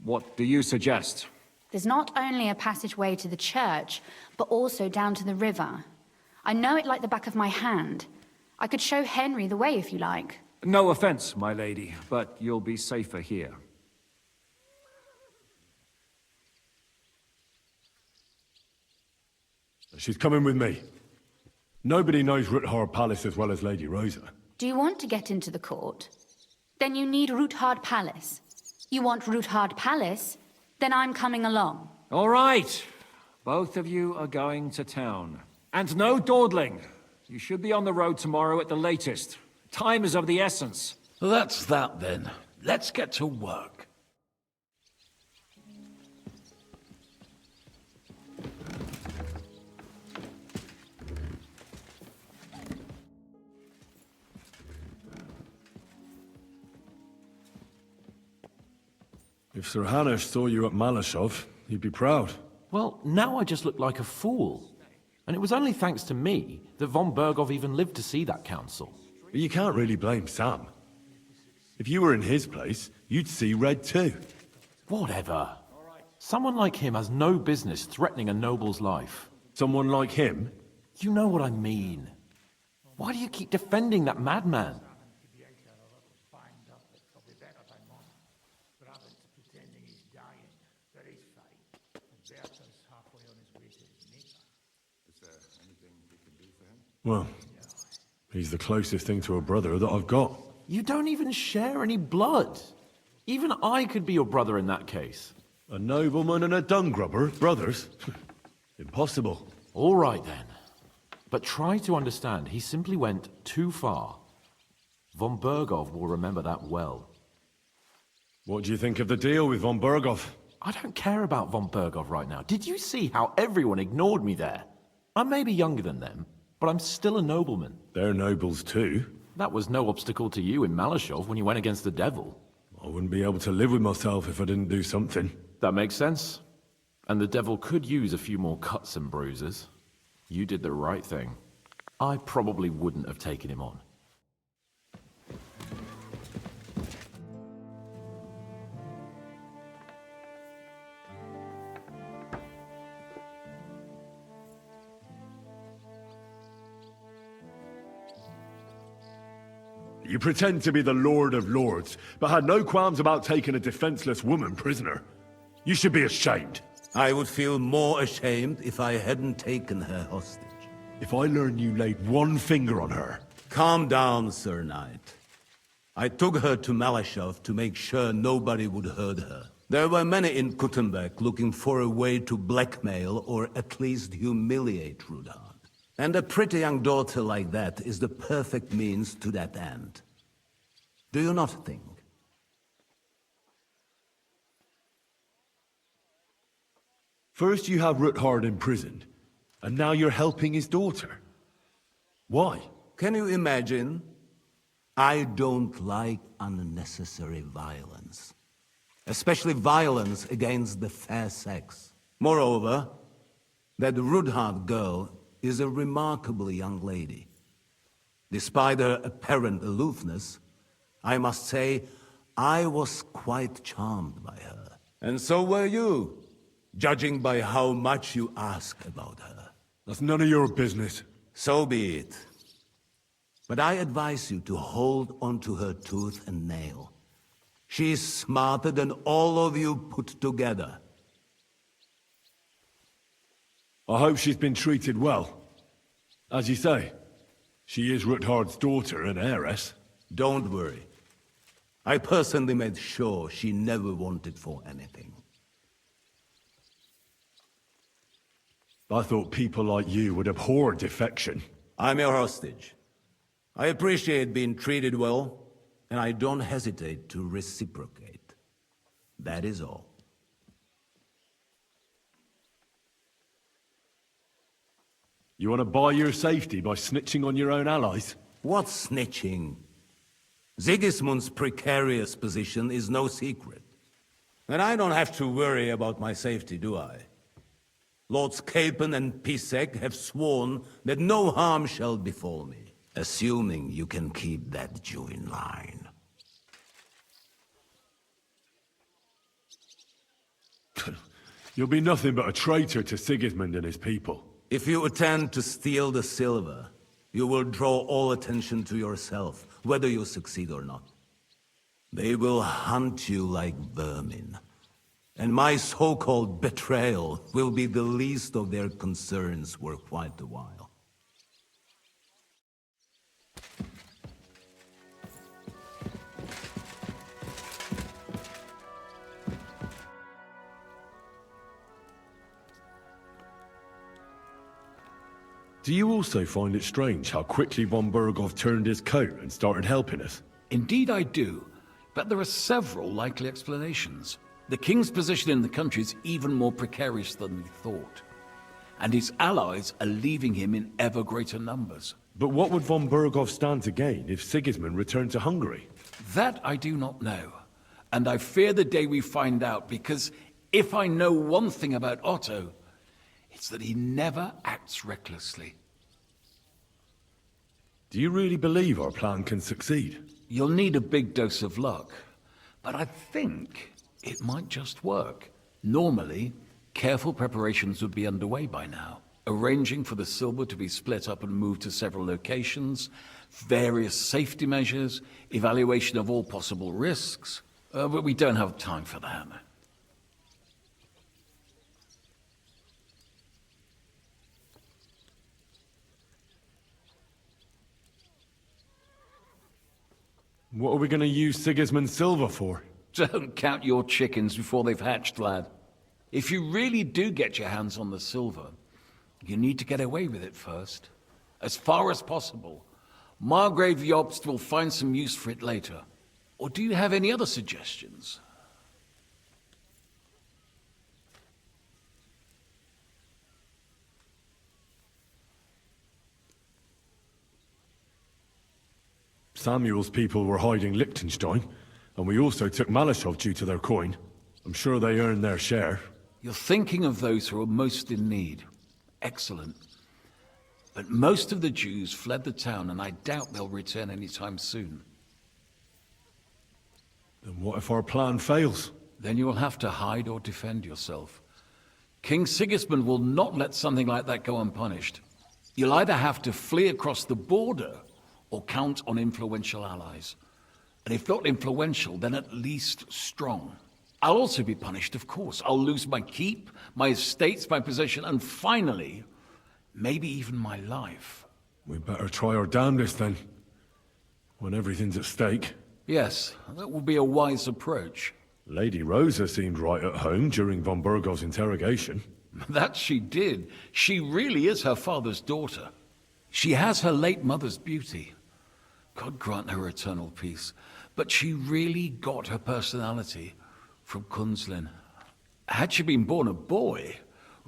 What do you suggest? There's not only a passageway to the church, but also down to the river. I know it like the back of my hand. I could show Henry the way if you like. No offense, my lady, but you'll be safer here. She's coming with me. Nobody knows Ruthard Palace as well as Lady Rosa. Do you want to get into the court? Then you need Ruthard Palace. You want Ruthard Palace? Then I'm coming along. All right. Both of you are going to town. And no dawdling. You should be on the road tomorrow at the latest. Time is of the essence. That's that then. Let's get to work. If Sir Hanush saw you at Malashov, he'd be proud. Well, now I just look like a fool. And it was only thanks to me that von Bergov even lived to see that council. But you can't really blame Sam. If you were in his place, you'd see red too. Whatever. Someone like him has no business threatening a noble's life. Someone like him? You know what I mean. Why do you keep defending that madman? Well, he's the closest thing to a brother that I've got. You don't even share any blood. Even I could be your brother in that case. A nobleman and a dung grubber, brothers? Impossible. All right then. But try to understand, he simply went too far. Von Bergov will remember that well. What do you think of the deal with von Bergov? I don't care about von Bergov right now. Did you see how everyone ignored me there? I may be younger than them, but I'm still a nobleman. They're nobles too. That was no obstacle to you in Malashov when you went against the devil. I wouldn't be able to live with myself if I didn't do something. That makes sense. And the devil could use a few more cuts and bruises. You did the right thing. I probably wouldn't have taken him on. You pretend to be the Lord of Lords, but had no qualms about taking a defenseless woman prisoner. You should be ashamed. I would feel more ashamed if I hadn't taken her hostage. If I learn you laid one finger on her... Calm down, Sir Knight. I took her to Malashov to make sure nobody would hurt her. There were many in Kuttenberg looking for a way to blackmail or at least humiliate Rudhard. And a pretty young daughter like that is the perfect means to that end. Do you not think? First you have Rudhard imprisoned, and now you're helping his daughter. Why? Can you imagine? I don't like unnecessary violence. Especially violence against the fair sex. Moreover, that Rudhard girl is a remarkable young lady. Despite her apparent aloofness, I must say, I was quite charmed by her. And so were you, judging by how much you ask about her. That's none of your business. So be it. But I advise you to hold onto her tooth and nail. She's smarter than all of you put together. I hope she's been treated well. As you say, she is Rutgard's daughter and heiress. Don't worry. I personally made sure she never wanted for anything. I thought people like you would abhor defection. I'm your hostage. I appreciate being treated well, and I don't hesitate to reciprocate. That is all. You want to buy your safety by snitching on your own allies? What snitching? Sigismund's precarious position is no secret. And I don't have to worry about my safety, do I? Lords Capon and Pisek have sworn that no harm shall befall me, assuming you can keep that Jew in line. You'll be nothing but a traitor to Sigismund and his people. If you attempt to steal the silver, you will draw all attention to yourself, whether you succeed or not. They will hunt you like vermin. And my so-called betrayal will be the least of their concerns for quite a while. Do you also find it strange how quickly von Burgov turned his coat and started helping us? Indeed I do, but there are several likely explanations. The king's position in the country is even more precarious than we thought, and his allies are leaving him in ever greater numbers. But what would von Burgov stand to gain if Sigismund returned to Hungary? That I do not know, and I fear the day we find out, because if I know one thing about Otto, it's that he never acts recklessly. Do you really believe our plan can succeed? You'll need a big dose of luck, but I think it might just work. Normally, careful preparations would be underway by now. Arranging for the silver to be split up and moved to several locations, various safety measures, evaluation of all possible risks. But we don't have time for that. What are we going to use Sigismund's silver for? Don't count your chickens before they've hatched, lad. If you really do get your hands on the silver, you need to get away with it first. As far as possible. Margrave Jobst will find some use for it later. Or do you have any other suggestions? Samuel's people were hiding Liechtenstein, and we also took Malashov due to their coin. I'm sure they earned their share. You're thinking of those who are most in need. Excellent. But most of the Jews fled the town, and I doubt they'll return anytime soon. Then what if our plan fails? Then you will have to hide or defend yourself. King Sigismund will not let something like that go unpunished. You'll either have to flee across the border, or count on influential allies. And if not influential, then at least strong. I'll also be punished, of course. I'll lose my keep, my estates, my possession, and finally, maybe even my life. We better try our damnedest then. When everything's at stake. Yes, that will be a wise approach. Lady Rosa seemed right at home during von Burgov's interrogation. That she did. She really is her father's daughter. She has her late mother's beauty. God grant her eternal peace. But she really got her personality from Kunzlin. Had she been born a boy,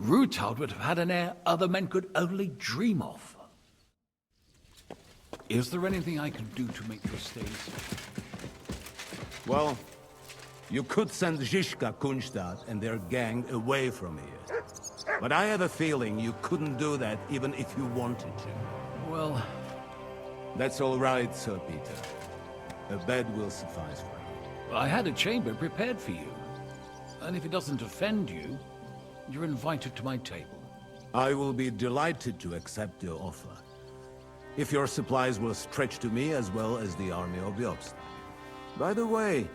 Rutald would have had an heir other men could only dream of. Is there anything I can do to make your stay safe? Well, you could send Zizka Kunstadt and their gang away from here. But I have a feeling you couldn't do that even if you wanted to. Well... That's all right, Sir Peter. A bed will suffice for you. I had a chamber prepared for you. And if it doesn't offend you, you're invited to my table. I will be delighted to accept your offer. If your supplies will stretch to me as well as the army of Jobst. By the way,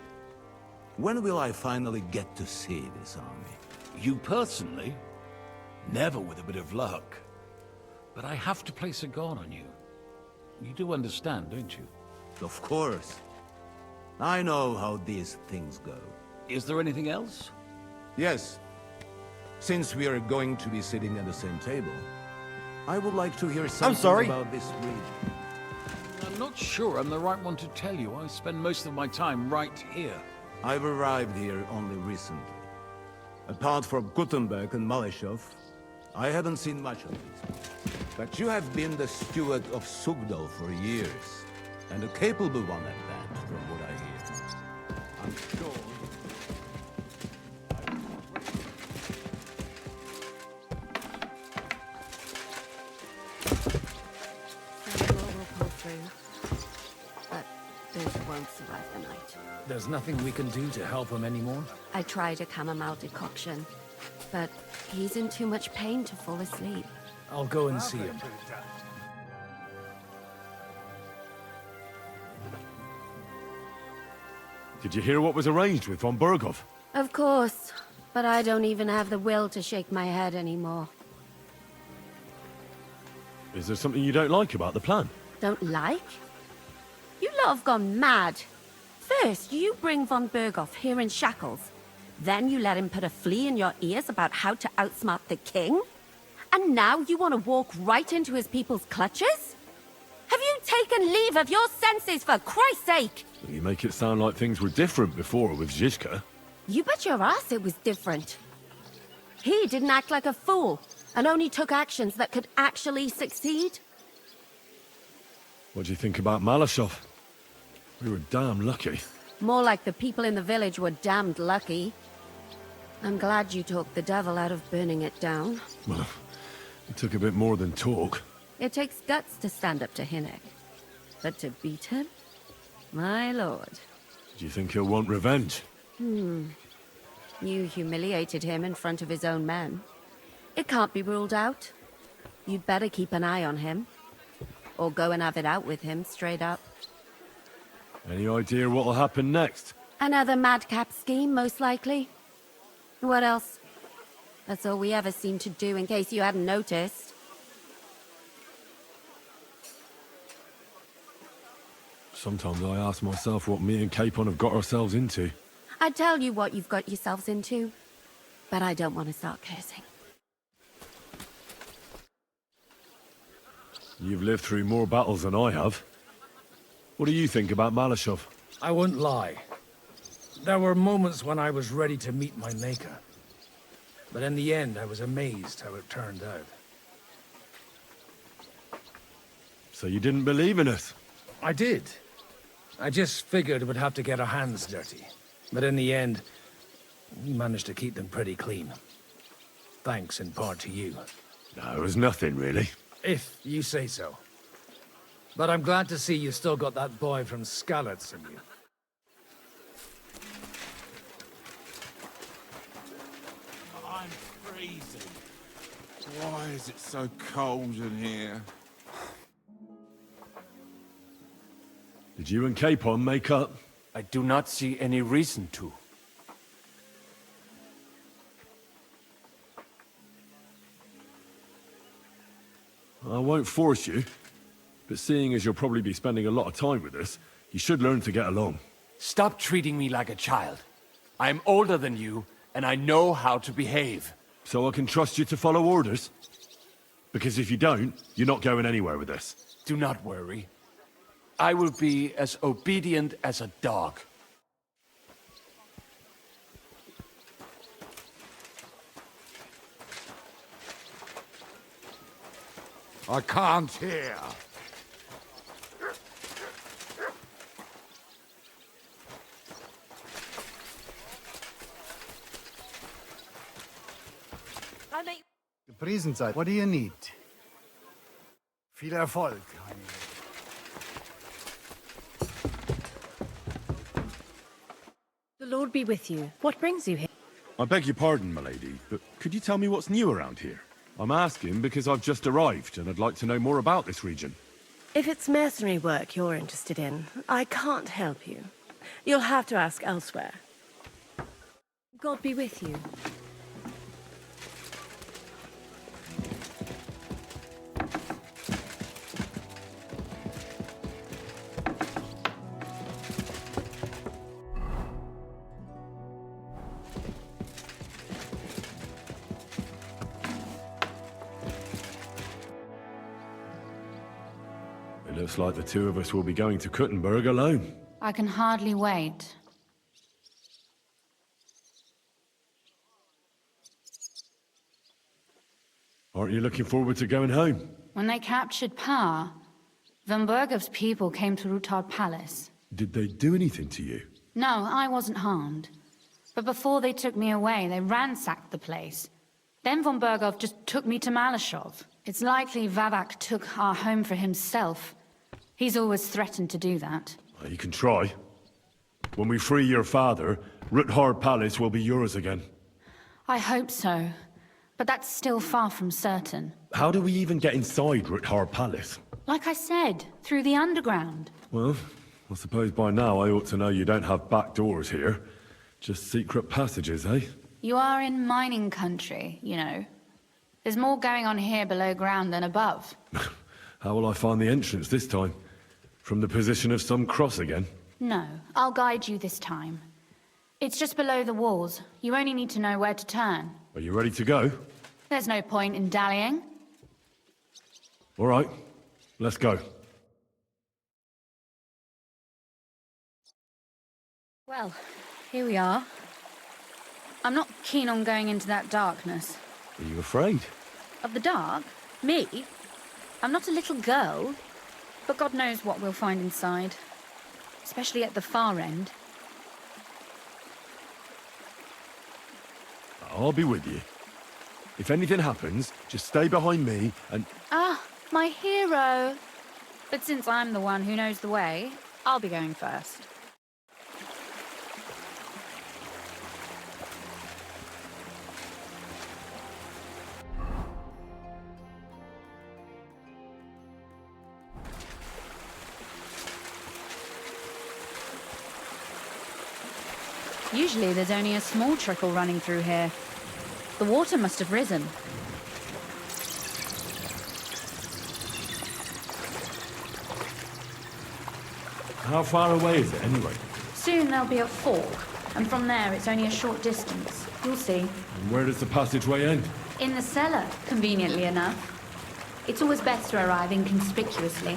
when will I finally get to see this army? You personally? Never with a bit of luck. But I have to place a guard on you. You do understand, don't you? Of course. I know how these things go. Is there anything else? Yes. Since we are going to be sitting at the same table, I would like to hear something about this region. I'm not sure I'm the right one to tell you. I spend most of my time right here. I've arrived here only recently. Apart from Gutenberg and Maleshov, I haven't seen much of it. But you have been the steward of Sugdal for years, and a capable one at that, from what I hear. I'm sure... But those won't survive the night. There's nothing we can do to help him anymore? I tried a chamomile decoction, but he's in too much pain to fall asleep. I'll go and see him. Did you hear what was arranged with von Burgov? Of course, but I don't even have the will to shake my head anymore. Is there something you don't like about the plan? Don't like? You lot have gone mad. First, you bring von Burgov here in shackles. Then you let him put a flea in your ears about how to outsmart the king? And now you want to walk right into his people's clutches? Have you taken leave of your senses, for Christ's sake? You make it sound like things were different before with Zizka. You bet your ass it was different. He didn't act like a fool, and only took actions that could actually succeed. What do you think about Malashov? We were damn lucky. More like the people in the village were damned lucky. I'm glad you talked the devil out of burning it down. Well, it took a bit more than talk. It takes guts to stand up to Hinnek. But to beat him? My lord. Do you think he'll want revenge? You humiliated him in front of his own men. It can't be ruled out. You'd better keep an eye on him. Or go and have it out with him, straight up. Any idea what'll happen next? Another madcap scheme, most likely. What else? That's all we ever seem to do, in case you hadn't noticed. Sometimes I ask myself what me and Capon have got ourselves into. I tell you what you've got yourselves into, but I don't want to start cursing. You've lived through more battles than I have. What do you think about Malashov? I won't lie. There were moments when I was ready to meet my maker. But in the end, I was amazed how it turned out. So you didn't believe in us? I did. I just figured we'd have to get our hands dirty. But in the end, we managed to keep them pretty clean. Thanks in part to you. No, it was nothing, really. If you say so. But I'm glad to see you still got that boy from Skalitz in you. I'm freezing. Why is it so cold in here? Did you and Capon make up? I do not see any reason to. I won't force you, but seeing as you'll probably be spending a lot of time with us, you should learn to get along. Stop treating me like a child. I'm older than you, and I know how to behave. So I can trust you to follow orders? Because if you don't, you're not going anywhere with us. Do not worry. I will be as obedient as a dog. I can't hear. Priesenzeit, what do you need? Viel Erfolg, Heini. The Lord be with you. What brings you here? I beg your pardon, milady, but could you tell me what's new around here? I'm asking because I've just arrived, and I'd like to know more about this region. If it's mercenary work you're interested in, I can't help you. You'll have to ask elsewhere. God be with you. It looks like the two of us will be going to Kuttenberg alone. I can hardly wait. Aren't you looking forward to going home? When they captured Pa, Von Bergov's people came to Ruthard Palace. Did they do anything to you? No, I wasn't harmed. But before they took me away, they ransacked the place. Then Von Bergov just took me to Malashov. It's likely Vavak took our home for himself. He's always threatened to do that. Well, you can try. When we free your father, Ruthard Palace will be yours again. I hope so. But that's still far from certain. How do we even get inside Ruthard Palace? Like I said, through the underground. Well, I suppose by now I ought to know you don't have back doors here. Just secret passages, eh? You are in mining country, you know. There's more going on here below ground than above. How will I find the entrance this time? From the position of some cross again? No, I'll guide you this time. It's just below the walls. You only need to know where to turn. Are you ready to go? There's no point in dallying. All right, let's go. Well, here we are. I'm not keen on going into that darkness. Are you afraid? Of the dark? Me? I'm not a little girl. But God knows what we'll find inside. Especially at the far end. I'll be with you. If anything happens, just stay behind me and... Ah, my hero! But since I'm the one who knows the way, I'll be going first. Usually there's only a small trickle running through here. The water must have risen. How far away is it anyway? Soon there'll be a fork, and from there it's only a short distance. You'll see. And where does the passageway end? In the cellar, conveniently enough. It's always best to arrive inconspicuously.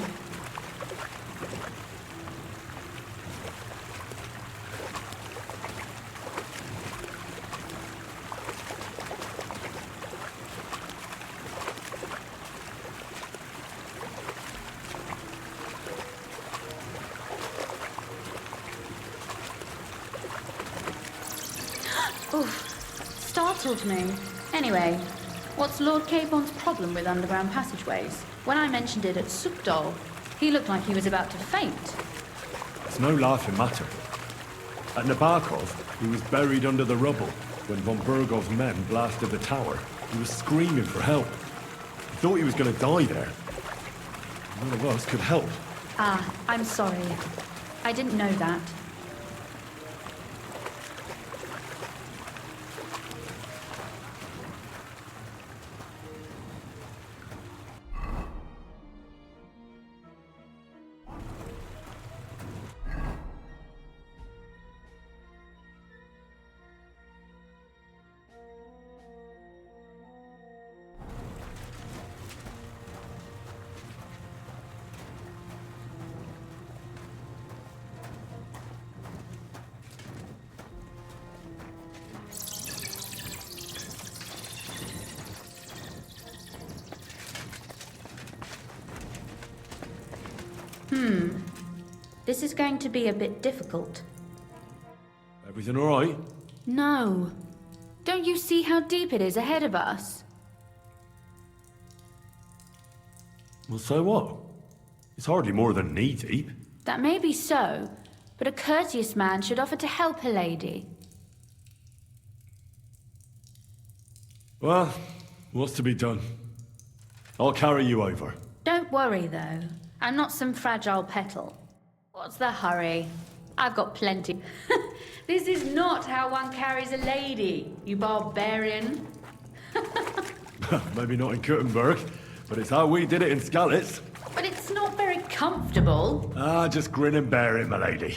Oof, startled me. Anyway, what's Lord Capon's problem with underground passageways? When I mentioned it at Sukdol, he looked like he was about to faint. It's no laughing matter. At Nabokov, he was buried under the rubble when von Bergov's men blasted the tower. He was screaming for help. He thought he was going to die there. None of us could help. Ah, I'm sorry. I didn't know that. This is going to be a bit difficult. Everything all right? No. Don't you see how deep it is ahead of us? Well, so what? It's hardly more than knee deep. That may be so, but a courteous man should offer to help a lady. Well, what's to be done? I'll carry you over. Don't worry, though. I'm not some fragile petal. What's the hurry? I've got plenty. This is not how one carries a lady, you barbarian. Maybe not in Kuttenberg, but it's how we did it in Skalitz. But it's not very comfortable. Just grin and bear it, my lady.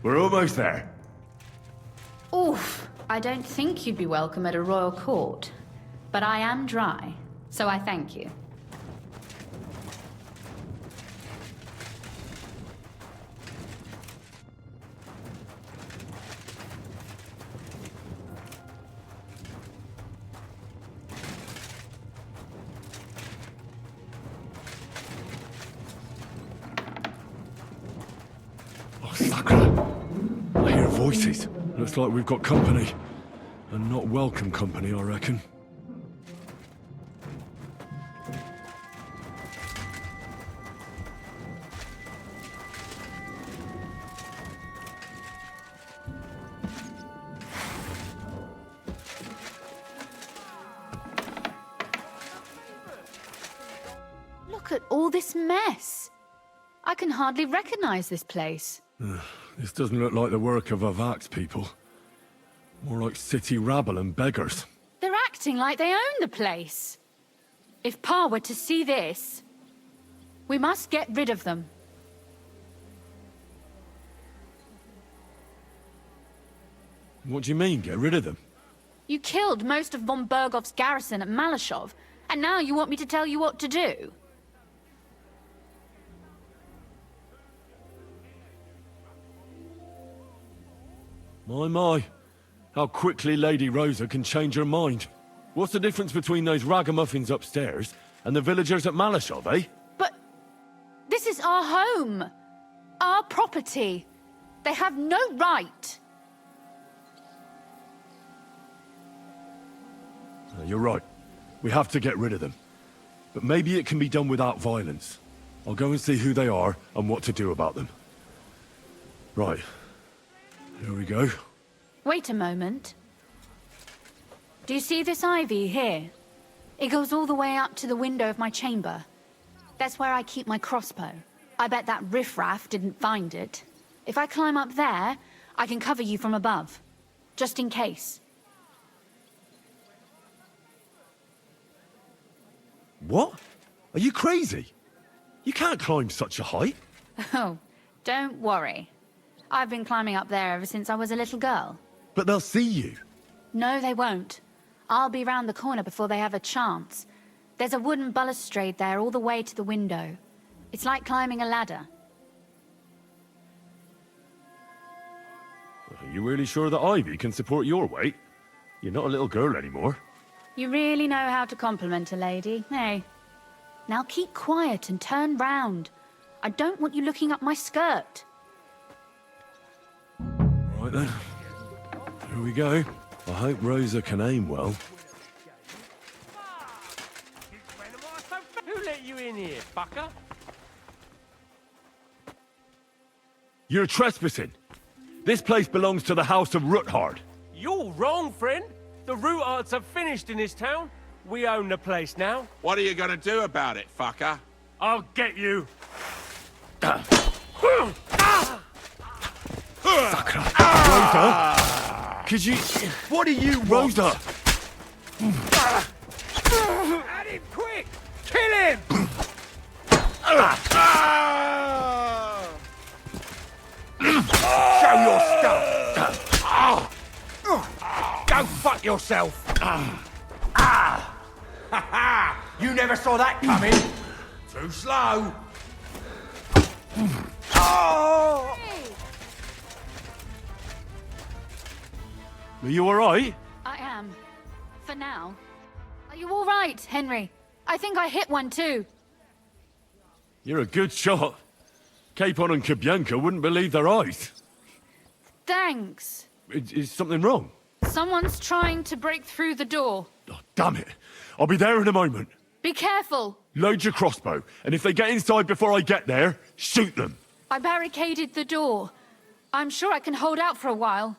We're almost there. Oof, I don't think you'd be welcome at a royal court. But I am dry, so I thank you. I hear voices. Looks like we've got company. And not welcome company, I reckon. Look at all this mess. I can hardly recognize this place. This doesn't look like the work of Avak's people. More like city rabble and beggars. They're acting like they own the place. If Pa were to see this, we must get rid of them. What do you mean, get rid of them? You killed most of von Bergov's garrison at Malashov, and now you want me to tell you what to do? My. How quickly Lady Rosa can change her mind. What's the difference between those ragamuffins upstairs and the villagers at Malashov, eh? But this is our home. Our property. They have no right. You're right. We have to get rid of them. But maybe it can be done without violence. I'll go and see who they are and what to do about them. Right. Here we go. Wait a moment. Do you see this ivy here? It goes all the way up to the window of my chamber. That's where I keep my crossbow. I bet that riffraff didn't find it. If I climb up there, I can cover you from above. Just in case. What? Are you crazy? You can't climb such a height. Oh, don't worry. I've been climbing up there ever since I was a little girl. But they'll see you. No, they won't. I'll be round the corner before they have a chance. There's a wooden balustrade there all the way to the window. It's like climbing a ladder. Are you really sure that Ivy can support your weight? You're not a little girl anymore. You really know how to compliment a lady, eh? Now keep quiet and turn round. I don't want you looking up my skirt. Right then. Here we go. I hope Rosa can aim well. Who let you in here, fucker? You're trespassing. This place belongs to the House of Ruthard. You're wrong, friend. The Rootards are finished in this town. We own the place now. What are you gonna do about it, fucker? I'll get you. Rosa? Could you... What are you, Rosa? At him, quick! Kill him! Show your stuff! Go fuck yourself! You never saw that coming! Too slow! Are you alright? I am. For now. Are you all right, Henry? I think I hit one too. You're a good shot. Capon and Kabianka wouldn't believe their eyes. Thanks. Is something wrong? Someone's trying to break through the door. Oh, damn it. I'll be there in a moment. Be careful. Load your crossbow, and if they get inside before I get there, shoot them. I barricaded the door. I'm sure I can hold out for a while.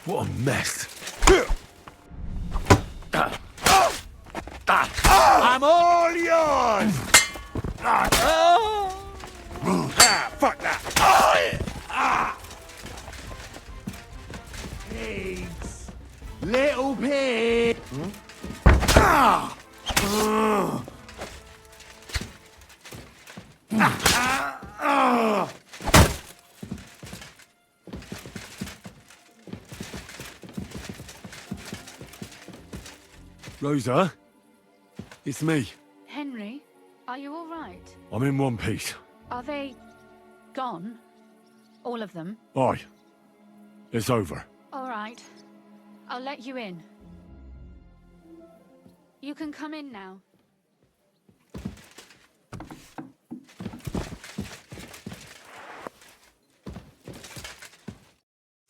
What a mess. I'm all yours! Fuck that! Pigs! Little pig! Rosa? It's me. Henry, are you all right? I'm in one piece. Are they gone? All of them? Aye. It's over. All right. I'll let you in. You can come in now.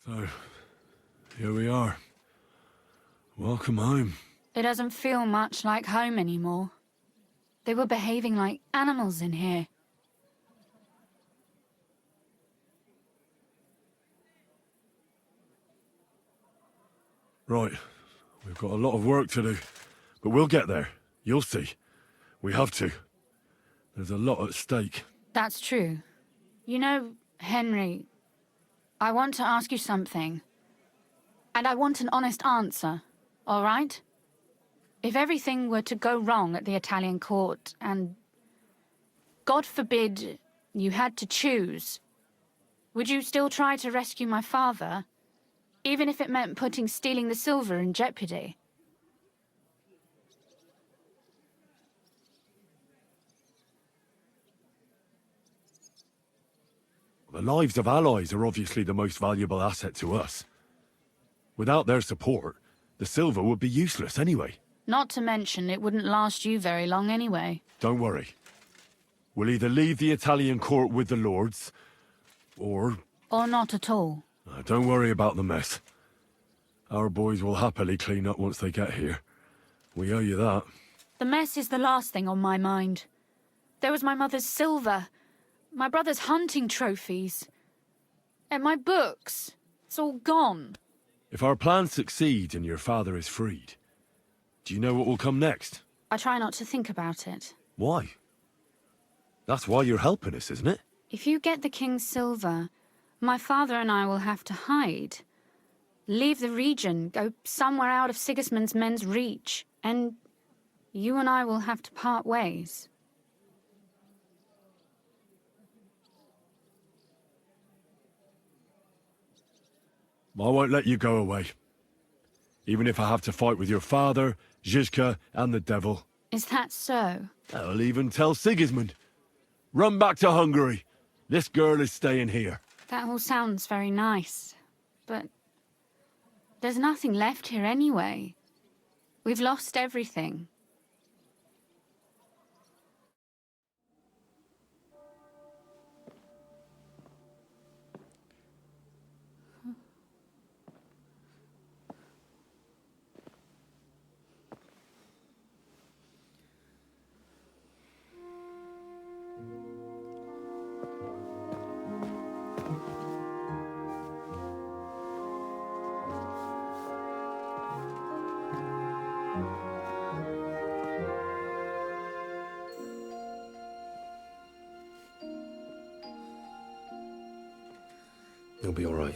So, here we are. Welcome home. It doesn't feel much like home anymore. They were behaving like animals in here. Right. We've got a lot of work to do. But we'll get there. You'll see. We have to. There's a lot at stake. That's true. You know, Henry, I want to ask you something. And I want an honest answer, all right? If everything were to go wrong at the Italian court and, God forbid, you had to choose, would you still try to rescue my father, even if it meant putting stealing the silver in jeopardy? The lives of allies are obviously the most valuable asset to us. Without their support, the silver would be useless anyway. Not to mention, it wouldn't last you very long anyway. Don't worry. We'll either leave the Italian court with the lords, or... Or not at all. Don't worry about the mess. Our boys will happily clean up once they get here. We owe you that. The mess is the last thing on my mind. There was my mother's silver, my brother's hunting trophies, and my books. It's all gone. If our plan succeeds and your father is freed, do you know what will come next? I try not to think about it. Why? That's why you're helping us, isn't it? If you get the king's silver, my father and I will have to hide. Leave the region, go somewhere out of Sigismund's men's reach, and you and I will have to part ways. I won't let you go away. Even if I have to fight with your father, Zizka, and the devil. Is that so? I'll even tell Sigismund. Run back to Hungary. This girl is staying here. That all sounds very nice, but there's nothing left here anyway. We've lost everything. You'll be all right.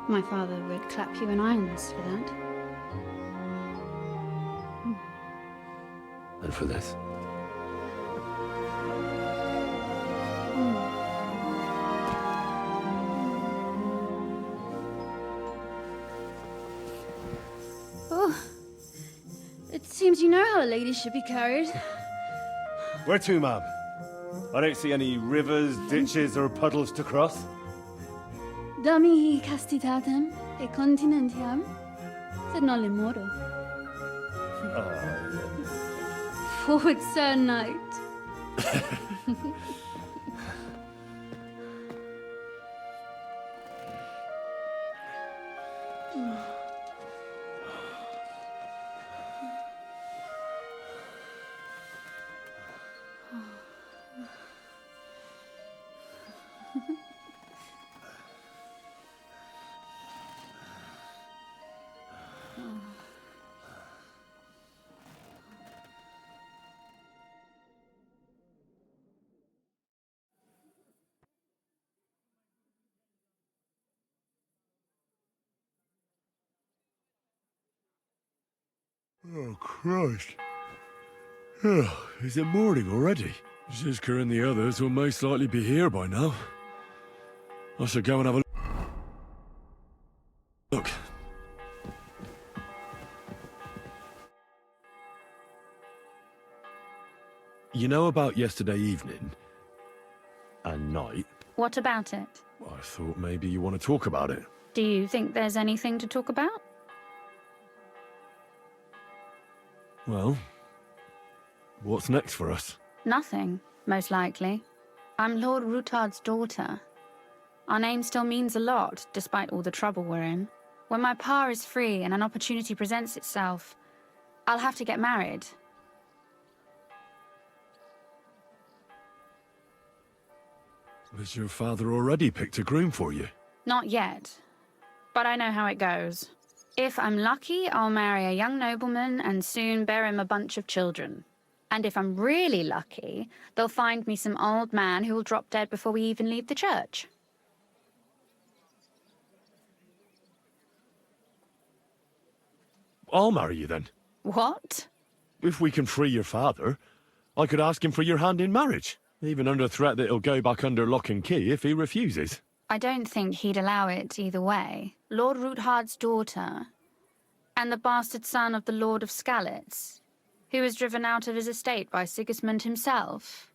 My father would clap you in irons for that. And for this. Oh, it's Seems you know how a lady should be carried. Where to, ma'am? I don't see any rivers, ditches, or puddles to cross. Damihi castitatem e continentiam, sed non limoro. Forward, Sir Knight. Oh, Christ. Oh, is it morning already? Zizka and the others will most likely be here by now. I should go and have a look. You know about yesterday evening and night? What about it? I thought maybe you want to talk about it. Do you think there's anything to talk about? Well, what's next for us? Nothing, most likely. I'm Lord Rutard's daughter. Our name still means a lot, despite all the trouble we're in. When my pa is free and an opportunity presents itself, I'll have to get married. Has your father already picked a groom for you? Not yet, but I know how it goes. If I'm lucky, I'll marry a young nobleman and soon bear him a bunch of children. And if I'm really lucky, they'll find me some old man who will drop dead before we even leave the church. I'll marry you then. What? If we can free your father, I could ask him for your hand in marriage, even under threat that he'll go back under lock and key if he refuses. I don't think he'd allow it either way. Lord Rutard's daughter, and the bastard son of the Lord of Skalitz, who was driven out of his estate by Sigismund himself.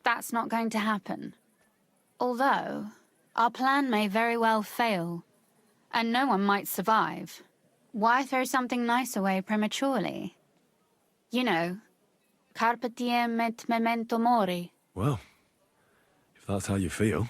That's not going to happen. Although, our plan may very well fail, and no one might survive. Why throw something nice away prematurely? You know, carpe diem et memento mori. Well, if that's how you feel.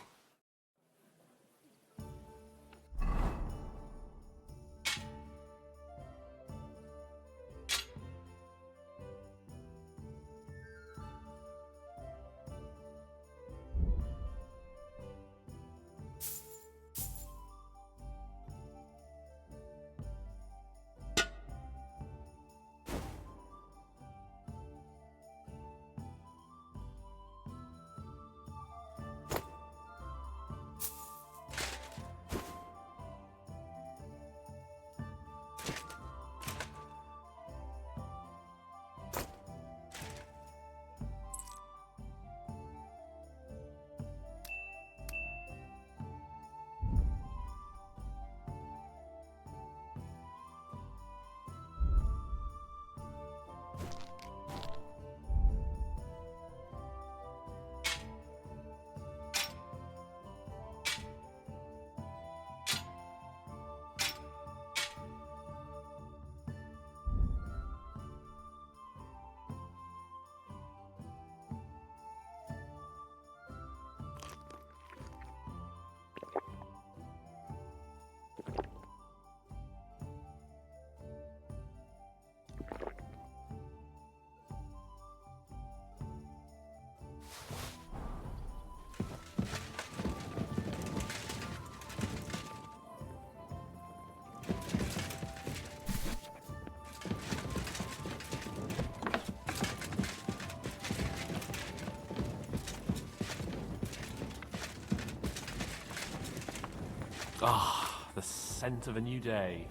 Ah, the scent of a new day.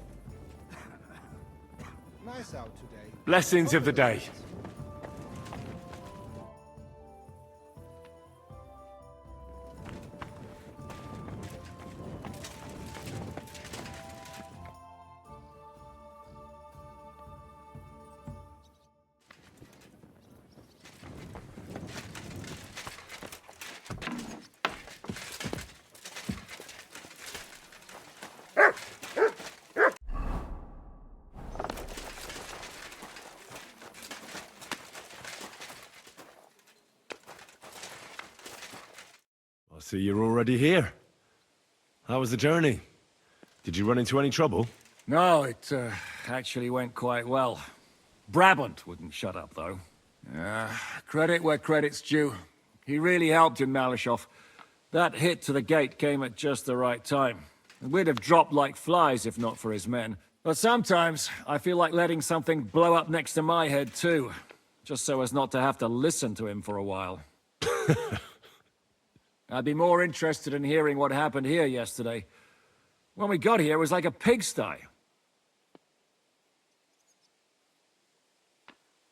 Nice out today. Blessings of the day. see you're already here. How was the journey? Did you run into any trouble? No, it actually went quite well. Brabant wouldn't shut up, though. Credit where credit's due. He really helped in Malishov. That hit to the gate came at just the right time. We'd have dropped like flies if not for his men. But sometimes, I feel like letting something blow up next to my head too. Just so as not to have to listen to him for a while. I'd be more interested in hearing what happened here yesterday. When we got here, it was like a pigsty.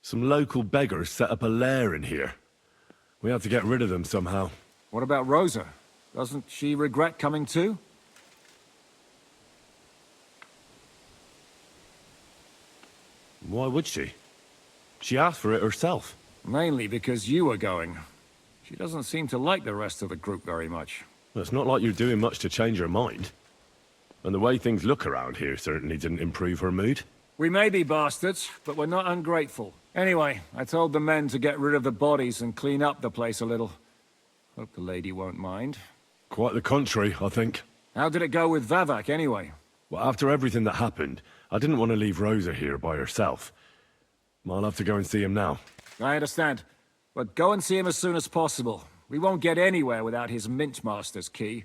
Some local beggars set up a lair in here. We had to get rid of them somehow. What about Rosa? Doesn't she regret coming too? Why would she? She asked for it herself. Mainly because you were going. She doesn't seem to like the rest of the group very much. Well, it's not like you're doing much to change her mind. And the way things look around here certainly didn't improve her mood. We may be bastards, but we're not ungrateful. Anyway, I told the men to get rid of the bodies and clean up the place a little. Hope the lady won't mind. Quite the contrary, I think. How did it go with Vavak, anyway? Well, after everything that happened, I didn't want to leave Rosa here by herself. I'll have to go and see him now. I understand. But go and see him as soon as possible. We won't get anywhere without his Mint Master's key.